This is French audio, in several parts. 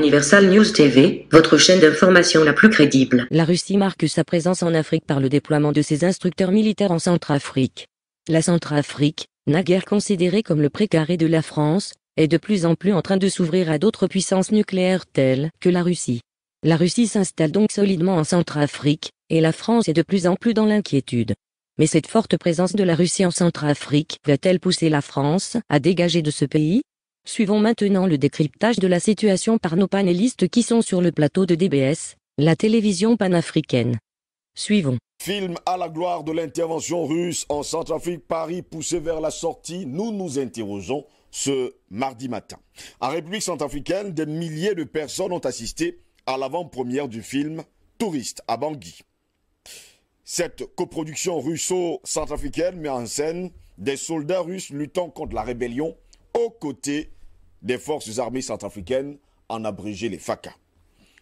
Universal News TV, votre chaîne d'information la plus crédible. La Russie marque sa présence en Afrique par le déploiement de ses instructeurs militaires en Centrafrique. La Centrafrique, naguère considérée comme le précaré de la France, est de plus en plus en train de s'ouvrir à d'autres puissances nucléaires telles que la Russie. La Russie s'installe donc solidement en Centrafrique, et la France est de plus en plus dans l'inquiétude. Mais cette forte présence de la Russie en Centrafrique va-t-elle pousser la France à dégager de ce pays? Suivons maintenant le décryptage de la situation par nos panélistes qui sont sur le plateau de DBS, la télévision panafricaine. Suivons. Film à la gloire de l'intervention russe en Centrafrique, Paris poussé vers la sortie, nous nous interrogeons ce mardi matin. En République centrafricaine, des milliers de personnes ont assisté à l'avant-première du film Touriste à Bangui. Cette coproduction russo-centrafricaine met en scène des soldats russes luttant contre la rébellion aux côtés des forces armées centrafricaines, en abrégé les FACA.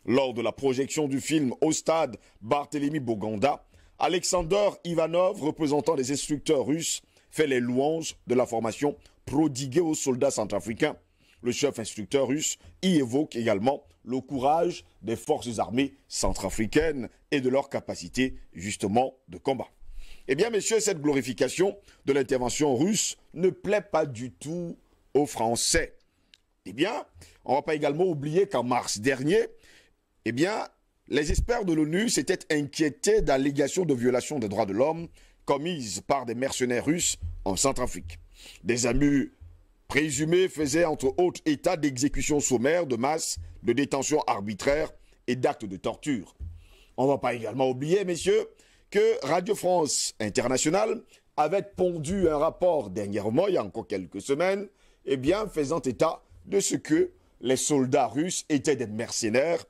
Lors de la projection du film au stade Barthélemy Boganda, Alexander Ivanov, représentant des instructeurs russes, fait les louanges de la formation prodiguée aux soldats centrafricains. Le chef instructeur russe y évoque également le courage des forces armées centrafricaines et de leur capacité justement de combat. Eh bien, messieurs, cette glorification de l'intervention russe ne plaît pas du tout aux Français. Eh bien, on ne va pas également oublier qu'en mars dernier, eh bien, les experts de l'ONU s'étaient inquiétés d'allégations de violation des droits de l'homme commises par des mercenaires russes en Centrafrique. Des abus présumés faisaient entre autres état d'exécution sommaire de masse, de détention arbitraire et d'actes de torture. On ne va pas également oublier, messieurs, que Radio France Internationale avait pondu un rapport dernièrement, il y a encore quelques semaines, eh bien, faisant état de ce que les soldats russes étaient des mercenaires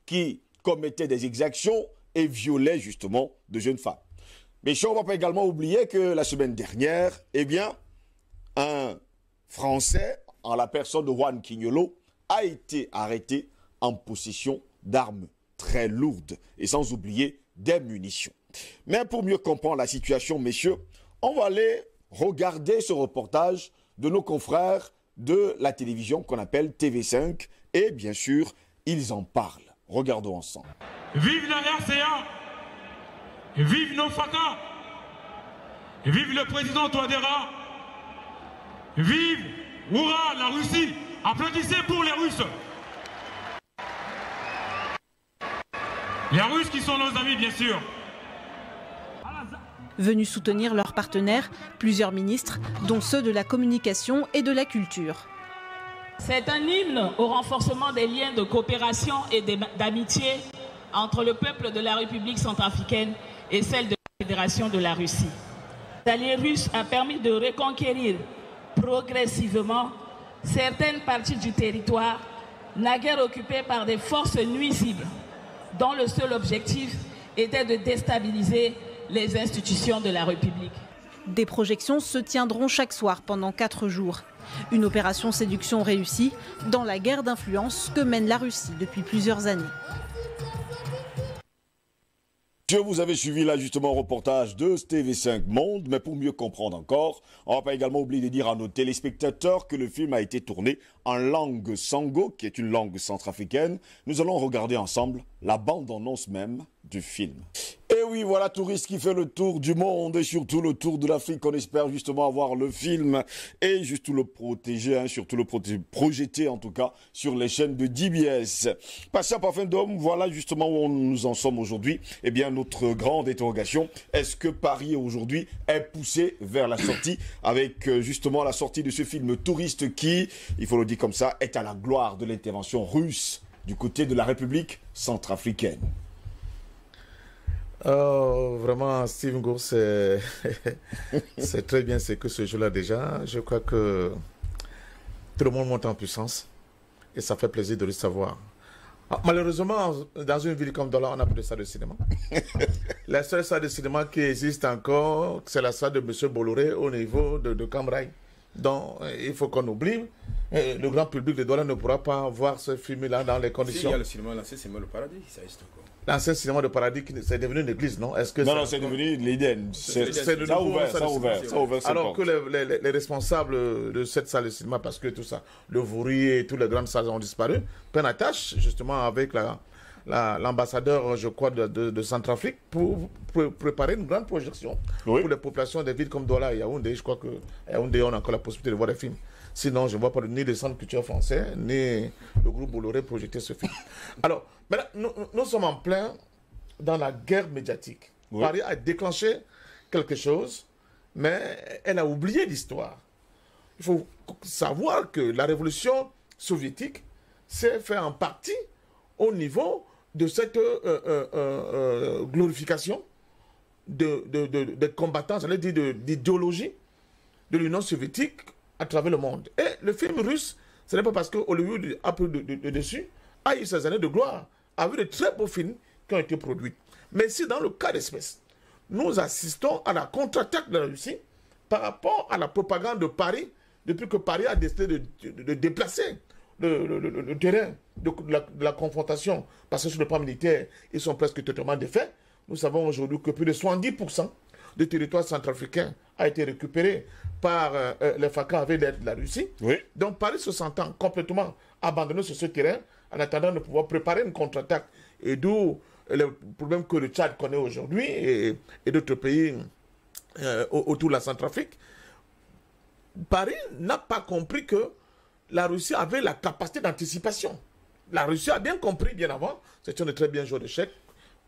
qui commettaient des exactions et violaient justement de jeunes femmes. Mais on ne va pas également oublier que la semaine dernière, eh bien, un Français, en la personne de Juan Quignolo, a été arrêté en possession d'armes très lourdes et sans oublier des munitions. Mais pour mieux comprendre la situation, messieurs, on va aller regarder ce reportage de nos confrères de la télévision qu'on appelle TV5 et bien sûr, ils en parlent. Regardons ensemble. Vive la RCA, vive nos FACA, vive le président Touadéra, vive Oura la Russie. Applaudissez pour les Russes. Les Russes qui sont nos amis, bien sûr. Venus soutenir leurs partenaires, plusieurs ministres, dont ceux de la communication et de la culture. C'est un hymne au renforcement des liens de coopération et d'amitié entre le peuple de la République centrafricaine et celle de la Fédération de la Russie. L'allié russe a permis de reconquérir progressivement certaines parties du territoire naguère occupées par des forces nuisibles, dont le seul objectif était de déstabiliser les institutions de la République. Des projections se tiendront chaque soir pendant 4 jours. Une opération séduction réussie dans la guerre d'influence que mène la Russie depuis plusieurs années. Vous avez suivi là justement un reportage de TV5 Monde, mais pour mieux comprendre encore, on ne va pas également oublier de dire à nos téléspectateurs que le film a été tourné en langue sango, qui est une langue centrafricaine. Nous allons regarder ensemble la bande-annonce même du film. Et oui, voilà Touriste qui fait le tour du monde et surtout le tour de l'Afrique. On espère justement avoir le film et juste le protéger, hein, surtout le projeter en tout cas sur les chaînes de DBS. Patient Parfum d'Homme, voilà justement où nous en sommes aujourd'hui. Eh bien, notre grande interrogation, est-ce que Paris aujourd'hui est poussé vers la sortie avec justement la sortie de ce film Touriste qui, il faut le dire comme ça, est à la gloire de l'intervention russe du côté de la République centrafricaine. Vraiment, Steve Ngo, c'est très bien ce que ce jeu-là déjà. Je crois que tout le monde monte en puissance et ça fait plaisir de le savoir. Malheureusement, dans une ville comme Douala, on n'a pas de salle de cinéma. La seule salle de cinéma qui existe encore, c'est la salle de M. Bolloré au niveau de Cambrai. Donc, il faut qu'on oublie. le grand public de Douala ne pourra pas voir ce film-là dans les conditions. Si, il y a le cinéma, l'ancien cinéma Le Paradis, ça existe encore. L'ancien cinéma de Paradis, c'est devenu une église, non? Est-ce que non, c'est devenu l'Éden. Ça a ouvert. Alors que les responsables de cette salle de cinéma, parce que tout ça, le Vouri et toutes les grandes salles ont disparu, prennent attache justement avec l'ambassadeur, je crois, de Centrafrique pour préparer une grande projection pour les populations des villes comme Douala et Yaoundé. Je crois que Yaoundé, on a encore la possibilité de voir des films. Sinon, je ne vois pas ni le Centre culturel français, ni le groupe Bolloré projeter ce film. Alors, maintenant, nous sommes en plein dans la guerre médiatique. Paris a déclenché quelque chose, mais elle a oublié l'histoire. Il faut savoir que la révolution soviétique s'est faite en partie au niveau de cette glorification des combattants, j'allais dire d'idéologie de l'Union soviétique à travers le monde. Et le film russe, ce n'est pas parce que Hollywood a pris dessus, a eu ses années de gloire, a vu de très beaux films qui ont été produits. Mais si dans le cas d'espèce, nous assistons à la contre-attaque de la Russie par rapport à la propagande de Paris, depuis que Paris a décidé de déplacer le terrain de la confrontation, parce que sur le plan militaire, ils sont presque totalement défaits. Nous savons aujourd'hui que plus de 70% du territoire centrafricain a été récupéré par les FACA avec l'aide de la Russie. Donc Paris se sentant complètement abandonné sur ce terrain, en attendant de pouvoir préparer une contre-attaque. Et d'où le problème que le Tchad connaît aujourd'hui et d'autres pays autour de la Centrafrique. Paris n'a pas compris que la Russie avait la capacité d'anticipation. La Russie a bien compris bien avant. C'est un très bien joueur d'échecs.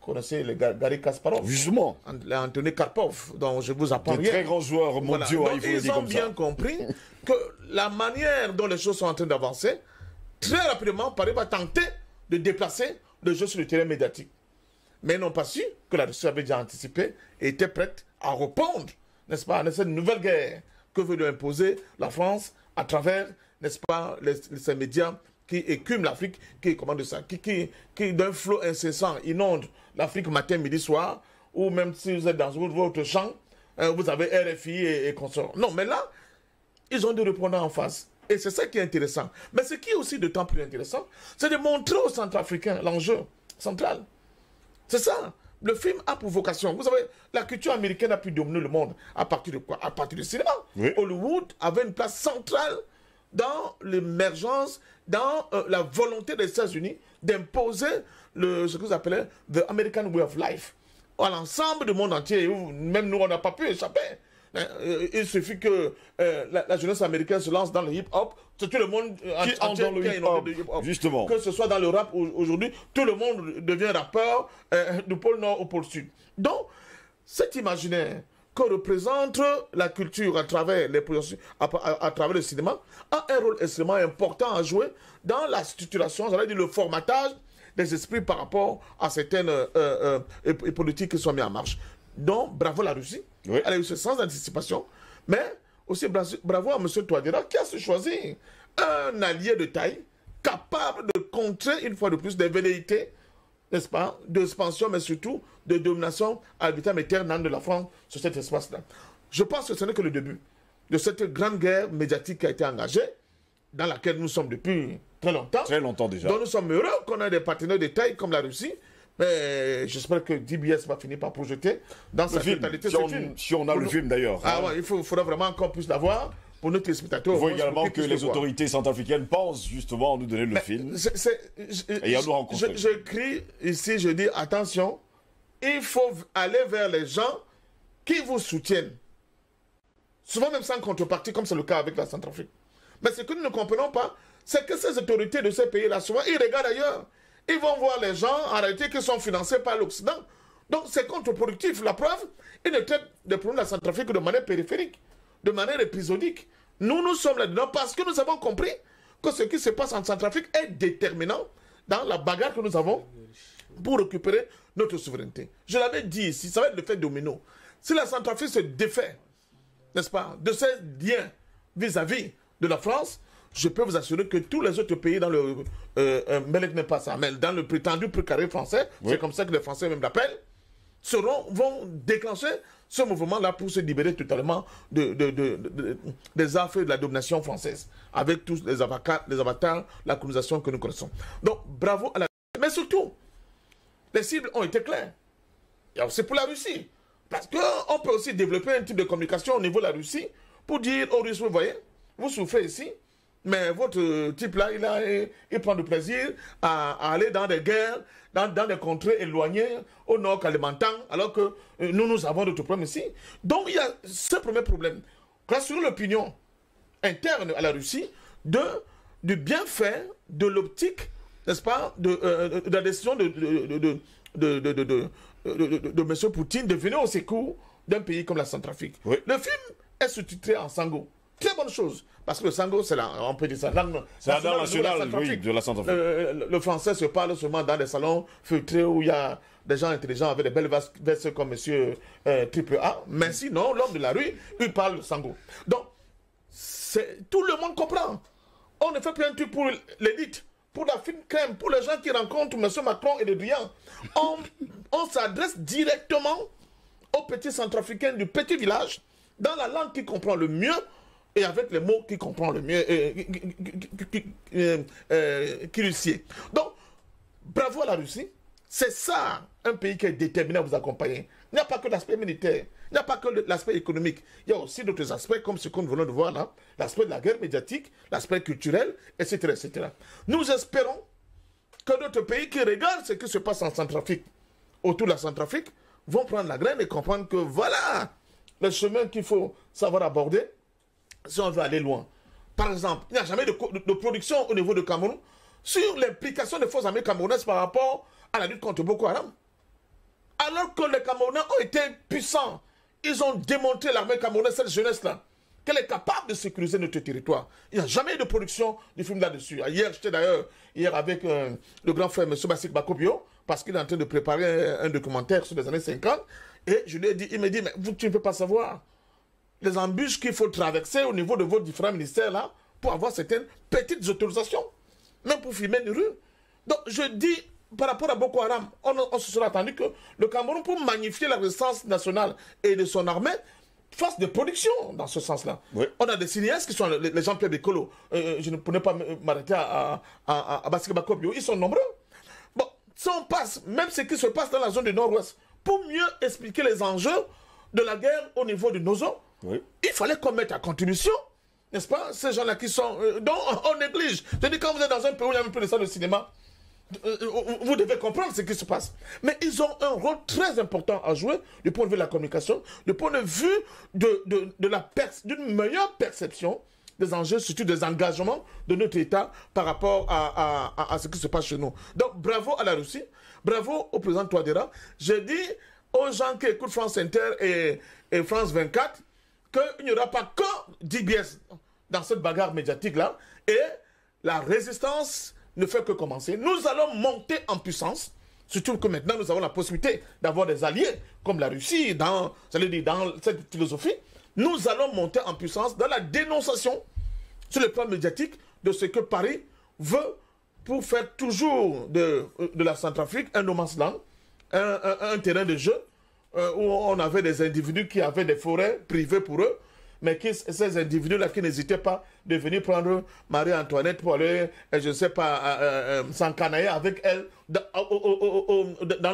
Vous connaissez Garry Kasparov. Justement. Anthony Karpov, dont je vous apprends rien. Très grands joueurs mondiaux. Voilà. Donc, ils ont bien compris que la manière dont les choses sont en train d'avancer, très rapidement, Paris va tenter de déplacer le jeu sur le terrain médiatique. Mais ils n'ont pas su que la Russie avait déjà anticipé et était prête à répondre, n'est-ce pas, à cette nouvelle guerre que veut lui imposer la France à travers, n'est-ce pas, ces médias qui écument l'Afrique, qui d'un flot incessant inonde l'Afrique matin, midi, soir, ou même si vous êtes dans votre champ, vous avez RFI et consorts. Non, mais là, ils ont des répondants en face. Et c'est ça qui est intéressant. Mais ce qui est aussi d'autant plus intéressant, c'est de montrer aux Centrafricains l'enjeu central. C'est ça. Le film a pour vocation. Vous savez, la culture américaine a pu dominer le monde. À partir de quoi? À partir du cinéma. Hollywood avait une place centrale dans l'émergence, dans la volonté des États-Unis d'imposer ce que vous appelez the American way of life à l'ensemble du monde entier. Même nous, on n'a pas pu échapper. Il suffit que la jeunesse américaine se lance dans le hip-hop, tout le monde entier dans le hip-hop, justement. Que ce soit dans le rap aujourd'hui, tout le monde devient rappeur du pôle Nord au pôle Sud. Donc, cet imaginaire que représente la culture à travers à travers le cinéma a un rôle extrêmement important à jouer dans la structuration, j'allais dire le formatage des esprits par rapport à certaines politiques qui sont mises en marche. Donc, bravo la Russie. Elle a eu ce sens d'anticipation. Mais aussi, bravo à M. Touadéra qui a su choisir un allié de taille capable de contrer une fois de plus des velléités, n'est-ce pas, d'expansion, mais surtout de domination à vitam aeternam de la France sur cet espace-là. Je pense que ce n'est que le début de cette grande guerre médiatique qui a été engagée, dans laquelle nous sommes depuis très longtemps. Très longtemps déjà. Donc nous sommes heureux qu'on ait des partenaires de taille comme la Russie. Mais j'espère que DBS va finir par projeter dans sa totalité ce film. Si on a le film d'ailleurs. Ah ouais, il faudra vraiment qu'on puisse l'avoir pour nos téléspectateurs. Il faut également que les autorités centrafricaines pensent justement à nous donner le film. Et à nous rencontrer. Je crie ici, je dis attention, il faut aller vers les gens qui vous soutiennent. Souvent même sans contrepartie, comme c'est le cas avec la Centrafrique. Mais ce que nous ne comprenons pas, c'est que ces autorités de ces pays-là, souvent, ils regardent ailleurs. Ils vont voir les gens, en réalité, qui sont financés par l'Occident. Donc, c'est contre-productif. La preuve, ils ne traitent des problèmes de la Centrafrique de manière périphérique, de manière épisodique. Nous sommes là-dedans parce que nous avons compris que ce qui se passe en Centrafrique est déterminant dans la bagarre que nous avons pour récupérer notre souveraineté. Je l'avais dit ici, ça va être l'effet domino. Si la Centrafrique se défait, n'est-ce pas, de ses liens vis-à-vis de la France, je peux vous assurer que tous les autres pays dans le... Melek n'est pas ça, mais dans le prétendu précaré français, c'est comme ça que les Français même l'appellent, vont déclencher ce mouvement-là pour se libérer totalement des affaires de la domination française, avec tous les avatars, la colonisation que nous connaissons. Donc, bravo à la... Mais surtout, les cibles ont été claires. C'est pour la Russie. Parce qu'on peut aussi développer un type de communication au niveau de la Russie pour dire aux Russes, vous voyez, vous souffrez ici, mais votre type-là, il prend du plaisir à aller dans des guerres, dans des contrées éloignées, au nord Kalimantan, alors que nous avons d'autres problèmes ici. Donc, il y a ce premier problème. Rassurer l'opinion interne à la Russie du bienfait de l'optique, n'est-ce pas, de la décision de M. Poutine de venir au secours d'un pays comme la Centrafrique. Oui. Le film est sous-titré en sango. Très bonne chose. Parce que le sango, c'est on peut dire ça, la langue nationale de la Centrafrique. Le français se parle seulement dans des salons feutrés où il y a des gens intelligents avec des belles vestes comme M. Triple A. Mais sinon, l'homme de la rue, il parle sango. Donc, tout le monde comprend. On ne fait plus un truc pour l'élite, pour la fine crème, pour les gens qui rencontrent M. Macron et les Drian. On s'adresse directement aux petits centrafricains du petit village, dans la langue qu'ils comprennent le mieux, et avec les mots qu'ils comprennent le mieux, qui lui sied. Donc, bravo à la Russie. C'est ça, un pays qui est déterminé à vous accompagner. Il n'y a pas que l'aspect militaire, il n'y a pas que l'aspect économique. Il y a aussi d'autres aspects, comme ce que nous venons de voir là, l'aspect de la guerre médiatique, l'aspect culturel, etc., etc. Nous espérons que d'autres pays qui regardent ce qui se passe en Centrafrique, autour de la Centrafrique, vont prendre la graine et comprendre que voilà le chemin qu'il faut savoir aborder si on veut aller loin. Par exemple, il n'y a jamais de production au niveau de Cameroun sur l'implication des forces armées camerounaises par rapport à la lutte contre Boko Haram. Alors que les Camerounais ont été puissants, ils ont démontré l'armée camerounaise, cette jeunesse-là, qu'elle est capable de sécuriser notre territoire. Il n'y a jamais eu de production du film là-dessus. Hier, j'étais d'ailleurs avec le grand frère M. Bassik Bakobio, parce qu'il est en train de préparer un documentaire sur les années 50, et je lui ai dit, il me dit, mais vous, tu ne peux pas savoir les embûches qu'il faut traverser au niveau de vos différents ministères là, pour avoir certaines petites autorisations, même pour filmer une rue. Donc, je dis, par rapport à Boko Haram, on se serait attendu que le Cameroun, pour magnifier la résistance nationale et de son armée, fasse des productions dans ce sens-là. Oui. On a des cinéastes qui sont les Jean-Pierre Bécolo. Je ne pourrais pas m'arrêter à Bassik Bakobio. Ils sont nombreux. Bon, si on passe, même ce qui se passe dans la zone du Nord-Ouest, pour mieux expliquer les enjeux de la guerre au niveau du Nozo, oui, il fallait qu'on mette à contribution, n'est-ce pas, ces gens-là qui sont... dont on néglige. Je dis, quand vous êtes dans un pays où il y a un peu de salles de cinéma, vous devez comprendre ce qui se passe. Mais ils ont un rôle très important à jouer du point de vue de la communication, du point de vue d'une meilleure perception des enjeux, surtout des engagements de notre État par rapport à ce qui se passe chez nous. Donc, bravo à la Russie, bravo au président Touadéra. Je dis aux gens qui écoutent France Inter et France 24 qu'il n'y aura pas que DBS dans cette bagarre médiatique-là, et la résistance ne fait que commencer. Nous allons monter en puissance, surtout que maintenant nous avons la possibilité d'avoir des alliés comme la Russie dans cette philosophie. Nous allons monter en puissance dans la dénonciation sur le plan médiatique de ce que Paris veut pour faire toujours de la Centrafrique un no man's land, un terrain de jeu où on avait des individus qui avaient des forêts privées pour eux, mais ces individus-là qui n'hésitaient pas de venir prendre Marie-Antoinette pour aller, je ne sais pas, s'encanailler avec elle dans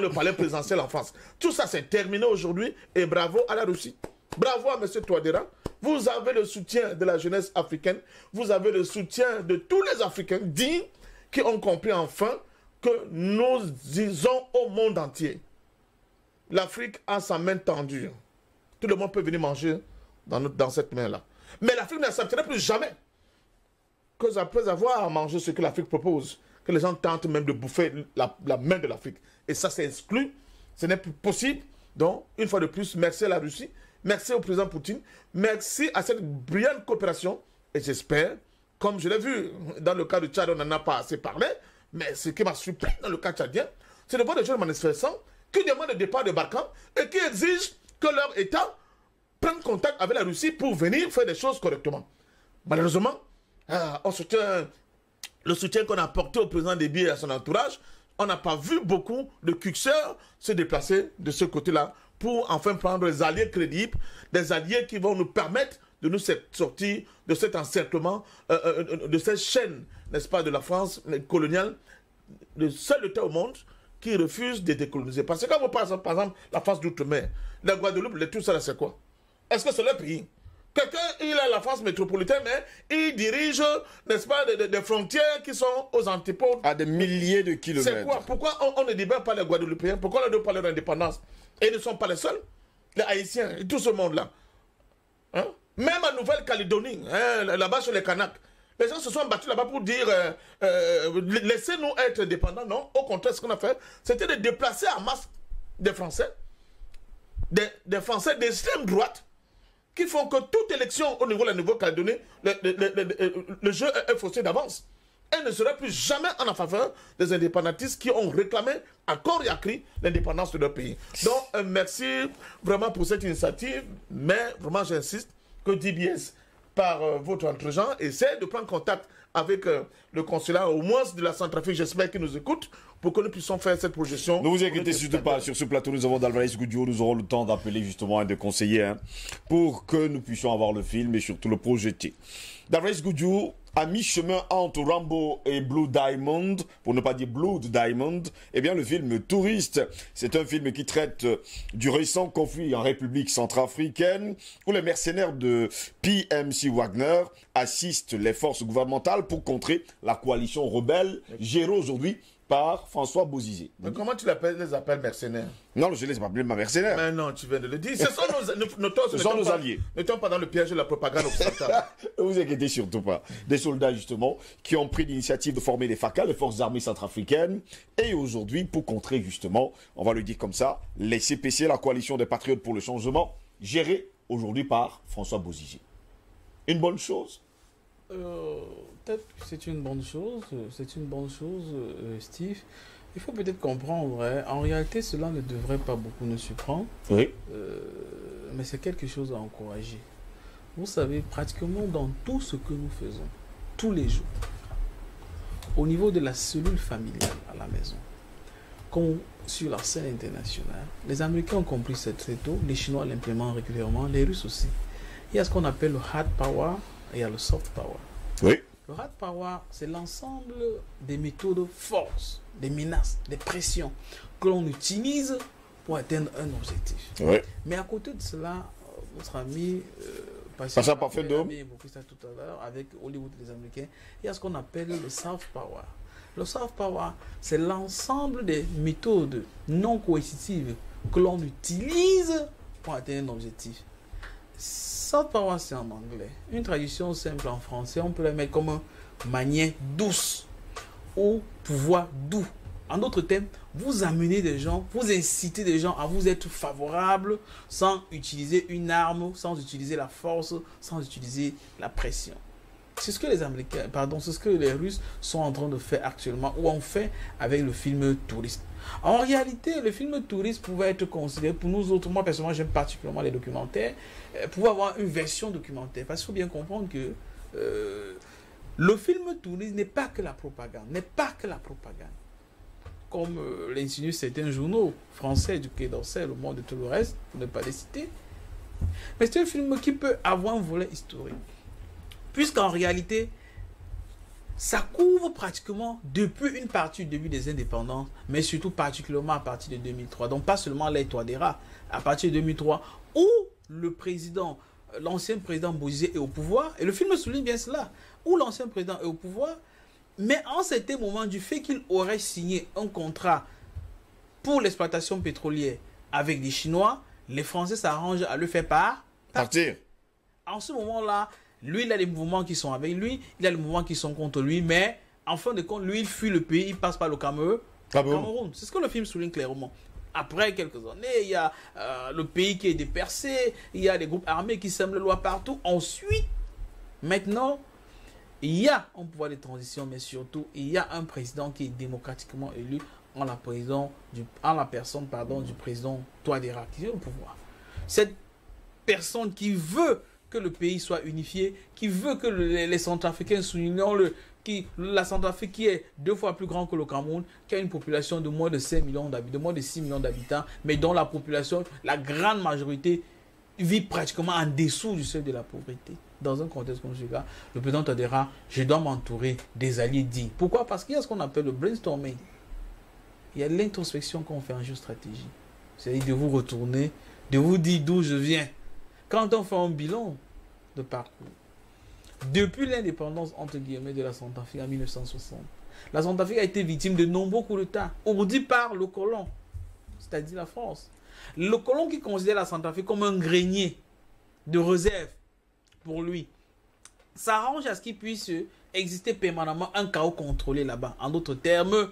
le palais présidentiel en France. Tout ça, c'est terminé aujourd'hui, et bravo à la Russie. Bravo à M. Touadéra. Vous avez le soutien de la jeunesse africaine, vous avez le soutien de tous les Africains dignes qui ont compris enfin que nous disons au monde entier, l'Afrique a sa main tendue. Tout le monde peut venir manger dans cette main-là. Mais l'Afrique n'accepterait plus jamais que après avoir mangé ce que l'Afrique propose, que les gens tentent même de bouffer la main de l'Afrique. Et ça, c'est exclu. Ce n'est plus possible. Donc, une fois de plus, merci à la Russie, merci au président Poutine, merci à cette brillante coopération. Et j'espère, comme je l'ai vu dans le cas de Tchad, on n'en a pas assez parlé, mais ce qui m'a surpris dans le cas tchadien, c'est de voir des jeunes manifestants qui demandent le départ de Barkhane et qui exigent que leur État prenne contact avec la Russie pour venir faire des choses correctement. Malheureusement, le soutien qu'on a apporté au président Déby et à son entourage, on n'a pas vu beaucoup de cuxeurs se déplacer de ce côté-là pour enfin prendre des alliés crédibles, des alliés qui vont nous permettre de nous sortir de cet encerclement, de cette chaîne, n'est-ce pas, de la France coloniale, le seul État au monde qui refuse de décoloniser. Parce que quand vous passez, par exemple, la France d'outre-mer, la Guadeloupe, tout ça, c'est quoi? Est-ce que c'est le pays? Quelqu'un, il a la France métropolitaine, mais il dirige, n'est-ce pas, des frontières qui sont aux antipodes. À des milliers de kilomètres. C'est quoi? Pourquoi on ne débat pas les Guadeloupéens? Pourquoi on ne parle d'indépendance? Et ils ne sont pas les seuls. Les Haïtiens et tout ce monde-là. Hein? Même en Nouvelle-Calédonie, hein, là-bas sur les Kanaks, les gens se sont battus là-bas pour dire laissez-nous être indépendants. Non, au contraire, ce qu'on a fait, c'était de déplacer en masse des Français, des Français d'extrême droite, qui font que toute élection au niveau de la Nouvelle-Calédonie, le jeu est faussé d'avance. Elle ne serait plus jamais en faveur des indépendantistes qui ont réclamé à corps et à cri l'indépendance de leur pays. Donc, merci vraiment pour cette initiative, mais vraiment j'insiste que DBS, par votre entregent, essaie de prendre contact avec le consulat, au moins de la Centrafrique, j'espère qu'ils nous écoutent, pour que nous puissions faire cette projection. Ne vous inquiétez surtout pas, sur ce plateau, nous avons d'Alvarez Goudio, nous aurons le temps d'appeler justement et de conseiller, hein, pour que nous puissions avoir le film et surtout le projeter. D'Alvarez Goudio, à mi-chemin entre Rambo et Blue Diamond, pour ne pas dire Blood Diamond, eh bien le film Touriste, c'est un film qui traite du récent conflit en République centrafricaine, où les mercenaires de PMC Wagner assistent les forces gouvernementales pour contrer la coalition rebelle, gérée aujourd'hui par François Bozizé. Mais comment tu les appelles mercenaires? Non, je ne les ai pas appelés ma mercenaires. Mais non, tu viens de le dire. Ce sont nos alliés. Ne tombons pas dans le piège de la propagande occidentale. Ne vous inquiétez surtout pas. Des soldats, justement, qui ont pris l'initiative de former les FACA, les forces armées centrafricaines, et aujourd'hui, pour contrer, justement, on va le dire comme ça, les CPC, la coalition des patriotes pour le changement, gérée aujourd'hui par François Bozizé. Une bonne chose? Peut-être que c'est une bonne chose, Steve. Il faut peut-être comprendre, hein, en réalité, cela ne devrait pas beaucoup nous surprendre. Oui. Mais c'est quelque chose à encourager. Vous savez, pratiquement dans tout ce que nous faisons, tous les jours, au niveau de la cellule familiale à la maison, comme sur la scène internationale, les Américains ont compris ça très tôt, les Chinois l'implémentent régulièrement, les Russes aussi. Il y a ce qu'on appelle le hard power et il y a le soft power. Oui. Le hard power, c'est l'ensemble des méthodes force, des menaces, des pressions que l'on utilise pour atteindre un objectif. Oui. Mais à côté de cela, notre ami Pascal Parfait-Dôme évoqué ça tout à l'heure avec Hollywood et les Américains, il y a ce qu'on appelle le soft power. Le soft power, c'est l'ensemble des méthodes non coercitives que l'on utilise pour atteindre un objectif. Soft power, c'est en anglais. Une traduction simple en français, on peut la mettre comme manière douce ou pouvoir doux. En d'autres termes, vous amenez des gens, vous incitez des gens à vous être favorables sans utiliser une arme, sans utiliser la force, sans utiliser la pression. C'est ce que les Américains, c'est ce que les Russes sont en train de faire actuellement ou ont fait avec le film Touriste. En réalité, le film Touriste pouvait être considéré pour nous autres, moi personnellement j'aime particulièrement les documentaires, pouvait avoir une version documentaire. Parce qu'il faut bien comprendre que le film Touriste n'est pas que la propagande, comme l'insinuent certains journaux français du Quai d'Orsay, Le Monde et tout le reste, pour ne pas les citer. Mais c'est un film qui peut avoir un volet historique. Puisqu'en réalité, ça couvre pratiquement depuis une partie du début des indépendances, mais surtout particulièrement à partir de 2003. Donc pas seulement les Touadéra, à partir de 2003, où le président, l'ancien président Bozizé est au pouvoir, et le film souligne bien cela, où l'ancien président est au pouvoir, mais en certain moment, du fait qu'il aurait signé un contrat pour l'exploitation pétrolière avec les Chinois, les Français s'arrangent à le faire partir. En ce moment-là, lui, il a des mouvements qui sont avec lui, il a des mouvements qui sont contre lui, mais en fin de compte, lui, il fuit le pays, il passe par le Cameroun. C'est ce que le film souligne clairement. Après quelques années, il y a le pays qui est dépercé, il y a des groupes armés qui sèment le loi partout. Ensuite, maintenant, il y a un pouvoir de transition, mais surtout, il y a un président qui est démocratiquement élu en la personne du président Touadéra, qui est au pouvoir. Cette personne qui veut que le pays soit unifié, qui veut que les Centrafricains soulignent la Centrafrique qui est 2 fois plus grand que le Cameroun, qui a une population de moins de 5 millions d'habitants, de moins de 6 millions d'habitants, mais dont la population, la grande majorité, vit pratiquement en dessous du seuil de la pauvreté. Dans un contexte comme celui-là, le président Touadéra, je dois m'entourer des alliés dignes. Pourquoi? Parce qu'il y a ce qu'on appelle le brainstorming. Il y a l'introspection qu'on fait en géostratégie. C'est-à-dire de vous retourner, de vous dire d'où je viens. Quand on fait un bilan de parcours, depuis l'indépendance, entre guillemets, de la Centrafrique en 1960, la Centrafrique a été victime de nombreux coups d'État, ourdis par le colon, c'est-à-dire la France. Le colon qui considère la Centrafrique comme un grenier de réserve pour lui, s'arrange à ce qu'il puisse exister permanemment un chaos contrôlé là-bas. En d'autres termes,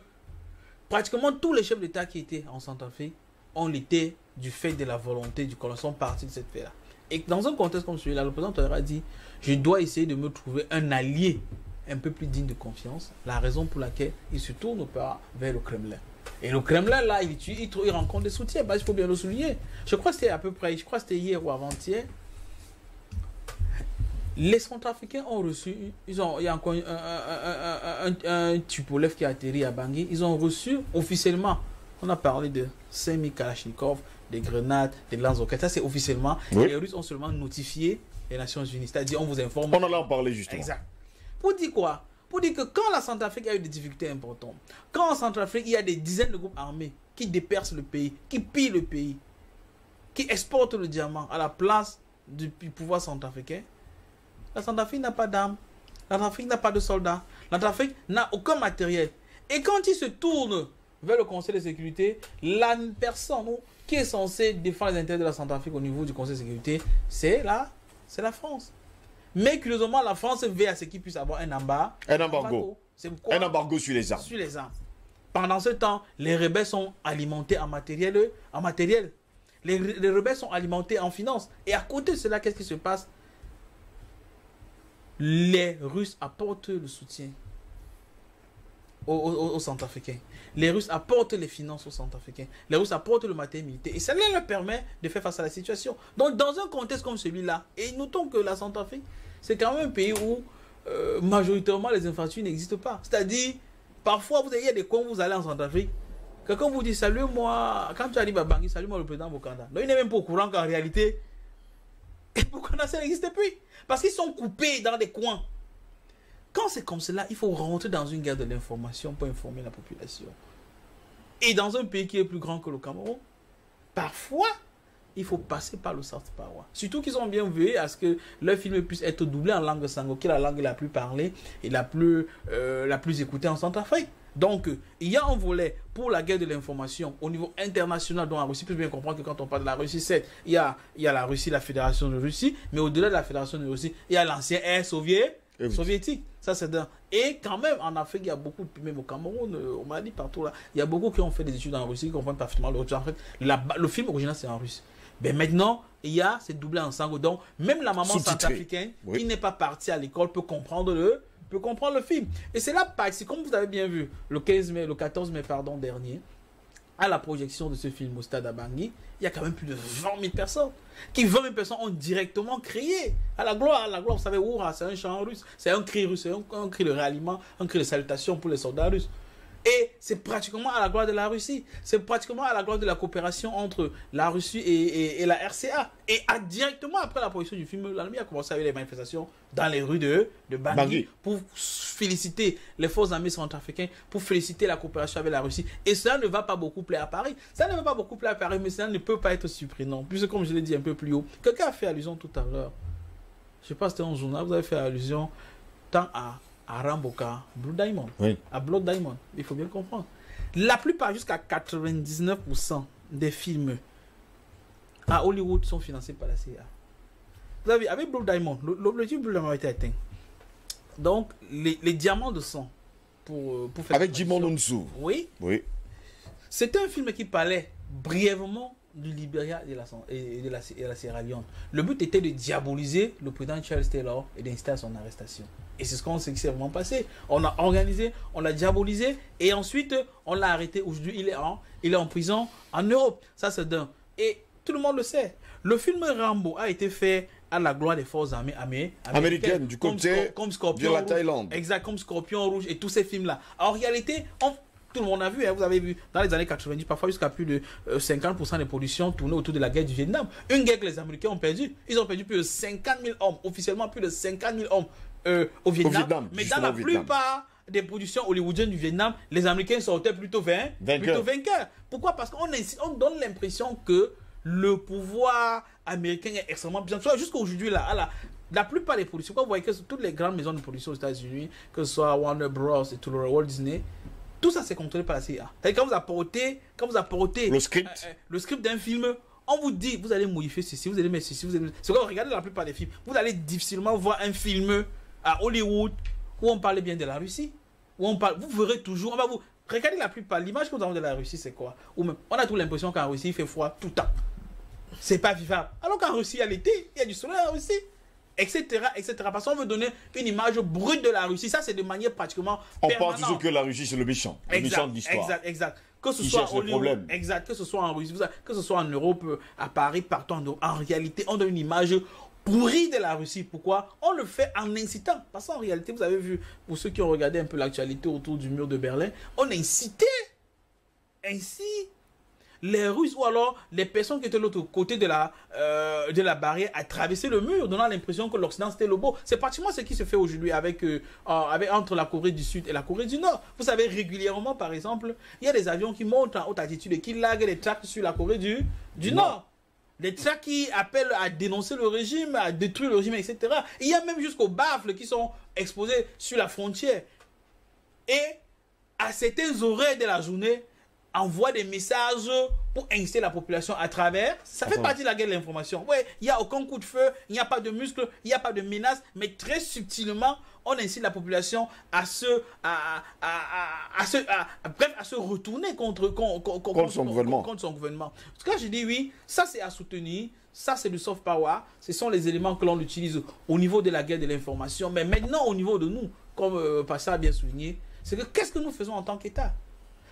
pratiquement tous les chefs d'État qui étaient en Centrafrique ont été du fait de la volonté du colon, sont partis de cette fait-là. Et dans un contexte comme celui-là, le président Touadéra a dit, je dois essayer de me trouver un allié un peu plus digne de confiance, la raison pour laquelle il se tourne vers le Kremlin. Et le Kremlin, là, il rencontre des soutiens, parce qu'il faut bien le souligner. Je crois que c'était à peu près, je crois que c'était hier ou avant-hier, les Centrafricains ont reçu, il y a encore un Tupolev qui a atterri à Bangui, ils ont reçu officiellement, on a parlé de 5000 Kalachnikov, des grenades, des lance-roquettes, ça c'est officiellement, oui. Les Russes ont seulement notifié les Nations Unies, c'est-à-dire on vous informe. On allait en parler justement. Exact. Pour dire quoi? Pour dire que quand la Centrafrique a eu des difficultés importantes, quand en Centrafrique il y a des dizaines de groupes armés qui dépercent le pays, qui pillent le pays, qui exportent le diamant à la place du pouvoir centrafricain, la Centrafrique n'a pas d'armes, la Centrafrique n'a pas de soldats, la Centrafrique n'a aucun matériel. Et quand il se tourne vers le Conseil de sécurité, la personne qui est censée défendre les intérêts de la Centrafrique au niveau du Conseil de sécurité, c'est la France. Mais curieusement, la France veut à ce qu'il puisse avoir un embargo. Un embargo sur les armes. Sur les armes. Pendant ce temps, les rebelles sont alimentés en matériel. Les rebelles sont alimentés en finances. Et à côté de cela, qu'est-ce qui se passe? Les Russes apportent le soutien aux Centrafricains. Les Russes apportent les finances aux Centrafricains. Les Russes apportent le matériel militaire. Et cela leur permet de faire face à la situation. Donc, dans un contexte comme celui-là, et notons que la Centrafrique, c'est quand même un pays où majoritairement les infrastructures n'existent pas. C'est-à-dire, parfois, il y a des coins où vous allez en Centrafrique. Quelqu'un vous dit, salut-moi, quand tu arrives à Bangui, salut-moi le président Bokanda. Donc, il n'est même pas au courant qu'en réalité, Bokanda, ça n'existe plus. Parce qu'ils sont coupés dans des coins. Quand c'est comme cela, il faut rentrer dans une guerre de l'information pour informer la population. Et dans un pays qui est plus grand que le Cameroun, parfois, il faut passer par le soft power. Surtout qu'ils ont bien veillé à ce que leur film puisse être doublé en langue sango, qui est la langue la plus parlée et la plus écoutée en Centrafrique. Donc, il y a un volet pour la guerre de l'information au niveau international dont la Russie peut bien comprendre que quand on parle de la Russie, il y a la Russie, la Fédération de Russie, mais au-delà de la Fédération de Russie, il y a l'ancien air soviétique. Ça, c'est d'un. Et quand même, en Afrique, il y a beaucoup, même au Cameroun, on m'a dit partout là, il y a beaucoup qui ont fait des études en Russie, qui comprennent parfaitement le Russie. En fait, le film original, c'est en russe. Mais maintenant, c'est doublé en sango. Donc, même la maman centrafricaine qui n'est pas partie à l'école peut comprendre le film. Et c'est là, comme vous avez bien vu, le 14 mai dernier, à la projection de ce film au stade à Bangui, il y a quand même plus de 20 000 personnes. 20 000 personnes ont directement crié à la gloire. Vous savez, Oura, c'est un chant russe, c'est un cri russe, c'est un cri de ralliement, un cri de salutation pour les soldats russes. Et c'est pratiquement à la gloire de la Russie. C'est pratiquement à la gloire de la coopération entre la Russie et la RCA. Et directement après la projection du film, l'armée a commencé à avoir les manifestations dans les rues de Bangui pour féliciter les forces armées centrafricaines, pour féliciter la coopération avec la Russie. Et cela ne va pas beaucoup plaire à Paris. Ça ne va pas beaucoup plaire à Paris, mais cela ne peut pas être surprenant. Puisque, comme je l'ai dit un peu plus haut, quelqu'un a fait allusion tout à l'heure. Je ne sais pas si c'était un journal, vous avez fait allusion tant à Ramboka, Blue Diamond, à Blood Diamond, il faut bien comprendre. La plupart, jusqu'à 99% des films à Hollywood sont financés par la CIA. Vous avez, avec Blue Diamond, l'objectif de Blue Diamond a été atteint. Donc, les diamants de sang pour faire... Avec Jimon Nunsu. Oui. C'était un film qui parlait brièvement du Libéria et de la Sierra Leone. Le but était de diaboliser le président Charles Taylor et d'inciter à son arrestation. Et c'est ce qu'on s'est vraiment passé. On a organisé, on l'a diabolisé et ensuite on l'a arrêté. Aujourd'hui, il est en prison en Europe. Ça, c'est d'un. Et tout le monde le sait. Le film Rambo a été fait à la gloire des forces armées américaines du côté comme Scorpion de la Rouge. Thaïlande. Exact, comme Scorpion Rouge et tous ces films-là. En réalité, tout le monde a vu, hein, vous avez vu, dans les années 90, parfois jusqu'à plus de 50% des productions tournaient autour de la guerre du Vietnam. Une guerre que les Américains ont perdue. Ils ont perdu plus de 50 000 hommes, officiellement plus de 50 000 hommes au Vietnam. Mais dans la plupart des productions hollywoodiennes du Vietnam, les Américains sortaient plutôt vainqueurs. Pourquoi? Parce qu'on donne l'impression que le pouvoir américain est extrêmement puissant. Jusqu'à aujourd'hui, la plupart des productions, quand vous voyez que toutes les grandes maisons de production aux États-Unis, que ce soit Warner Bros. Et tout le Walt Disney, tout ça c'est contrôlé par la CIA. Quand vous apportez le script d'un film, on vous dit, vous allez modifier ceci, vous allez mettre ceci, c'est quand vous regardez la plupart des films, vous allez difficilement voir un film à Hollywood où on parle bien de la Russie, vous verrez toujours, regardez la plupart, l'image que nous avons de la Russie c'est quoi? On a toujours l'impression qu'en Russie il fait froid tout le temps. C'est pas vivable. Alors qu'en Russie il y a l'été, il y a du soleil en Russie. Etc. Parce qu'on veut donner une image brute de la Russie. Ça, c'est de manière pratiquement permanente. On pense toujours que la Russie, c'est le méchant de l'histoire. Exact. Que ce soit en Hollywood, que ce soit en Russie, que ce soit en Europe, à Paris, partout en Europe. En réalité, on donne une image pourrie de la Russie. Pourquoi? On le fait en incitant. Parce qu'en réalité, vous avez vu, pour ceux qui ont regardé un peu l'actualité autour du mur de Berlin, on incitait ainsi les Russes ou alors les personnes qui étaient de l'autre côté de la barrière à traverser le mur, donnant l'impression que l'Occident c'était le beau. C'est pratiquement ce qui se fait aujourd'hui entre la Corée du Sud et la Corée du Nord. Vous savez, régulièrement, par exemple, il y a des avions qui montent en haute altitude et qui larguent les tracts sur la Corée du Nord. Des tracts qui appellent à dénoncer le régime, à détruire le régime, etc. Il y a même jusqu'aux baffles qui sont exposés sur la frontière. Et à certaines horaires de la journée, envoie des messages pour inciter la population à travers. Ça fait partie de la guerre de l'information. Ouais, il n'y a aucun coup de feu, il n'y a pas de muscles, il n'y a pas de menace, mais très subtilement, on incite la population à se retourner contre son gouvernement. En tout cas, je dis oui, ça c'est à soutenir, ça c'est du soft power, ce sont les éléments que l'on utilise au niveau de la guerre de l'information, mais maintenant au niveau de nous, comme Passa a bien souligné, c'est que qu'est-ce que nous faisons en tant qu'État?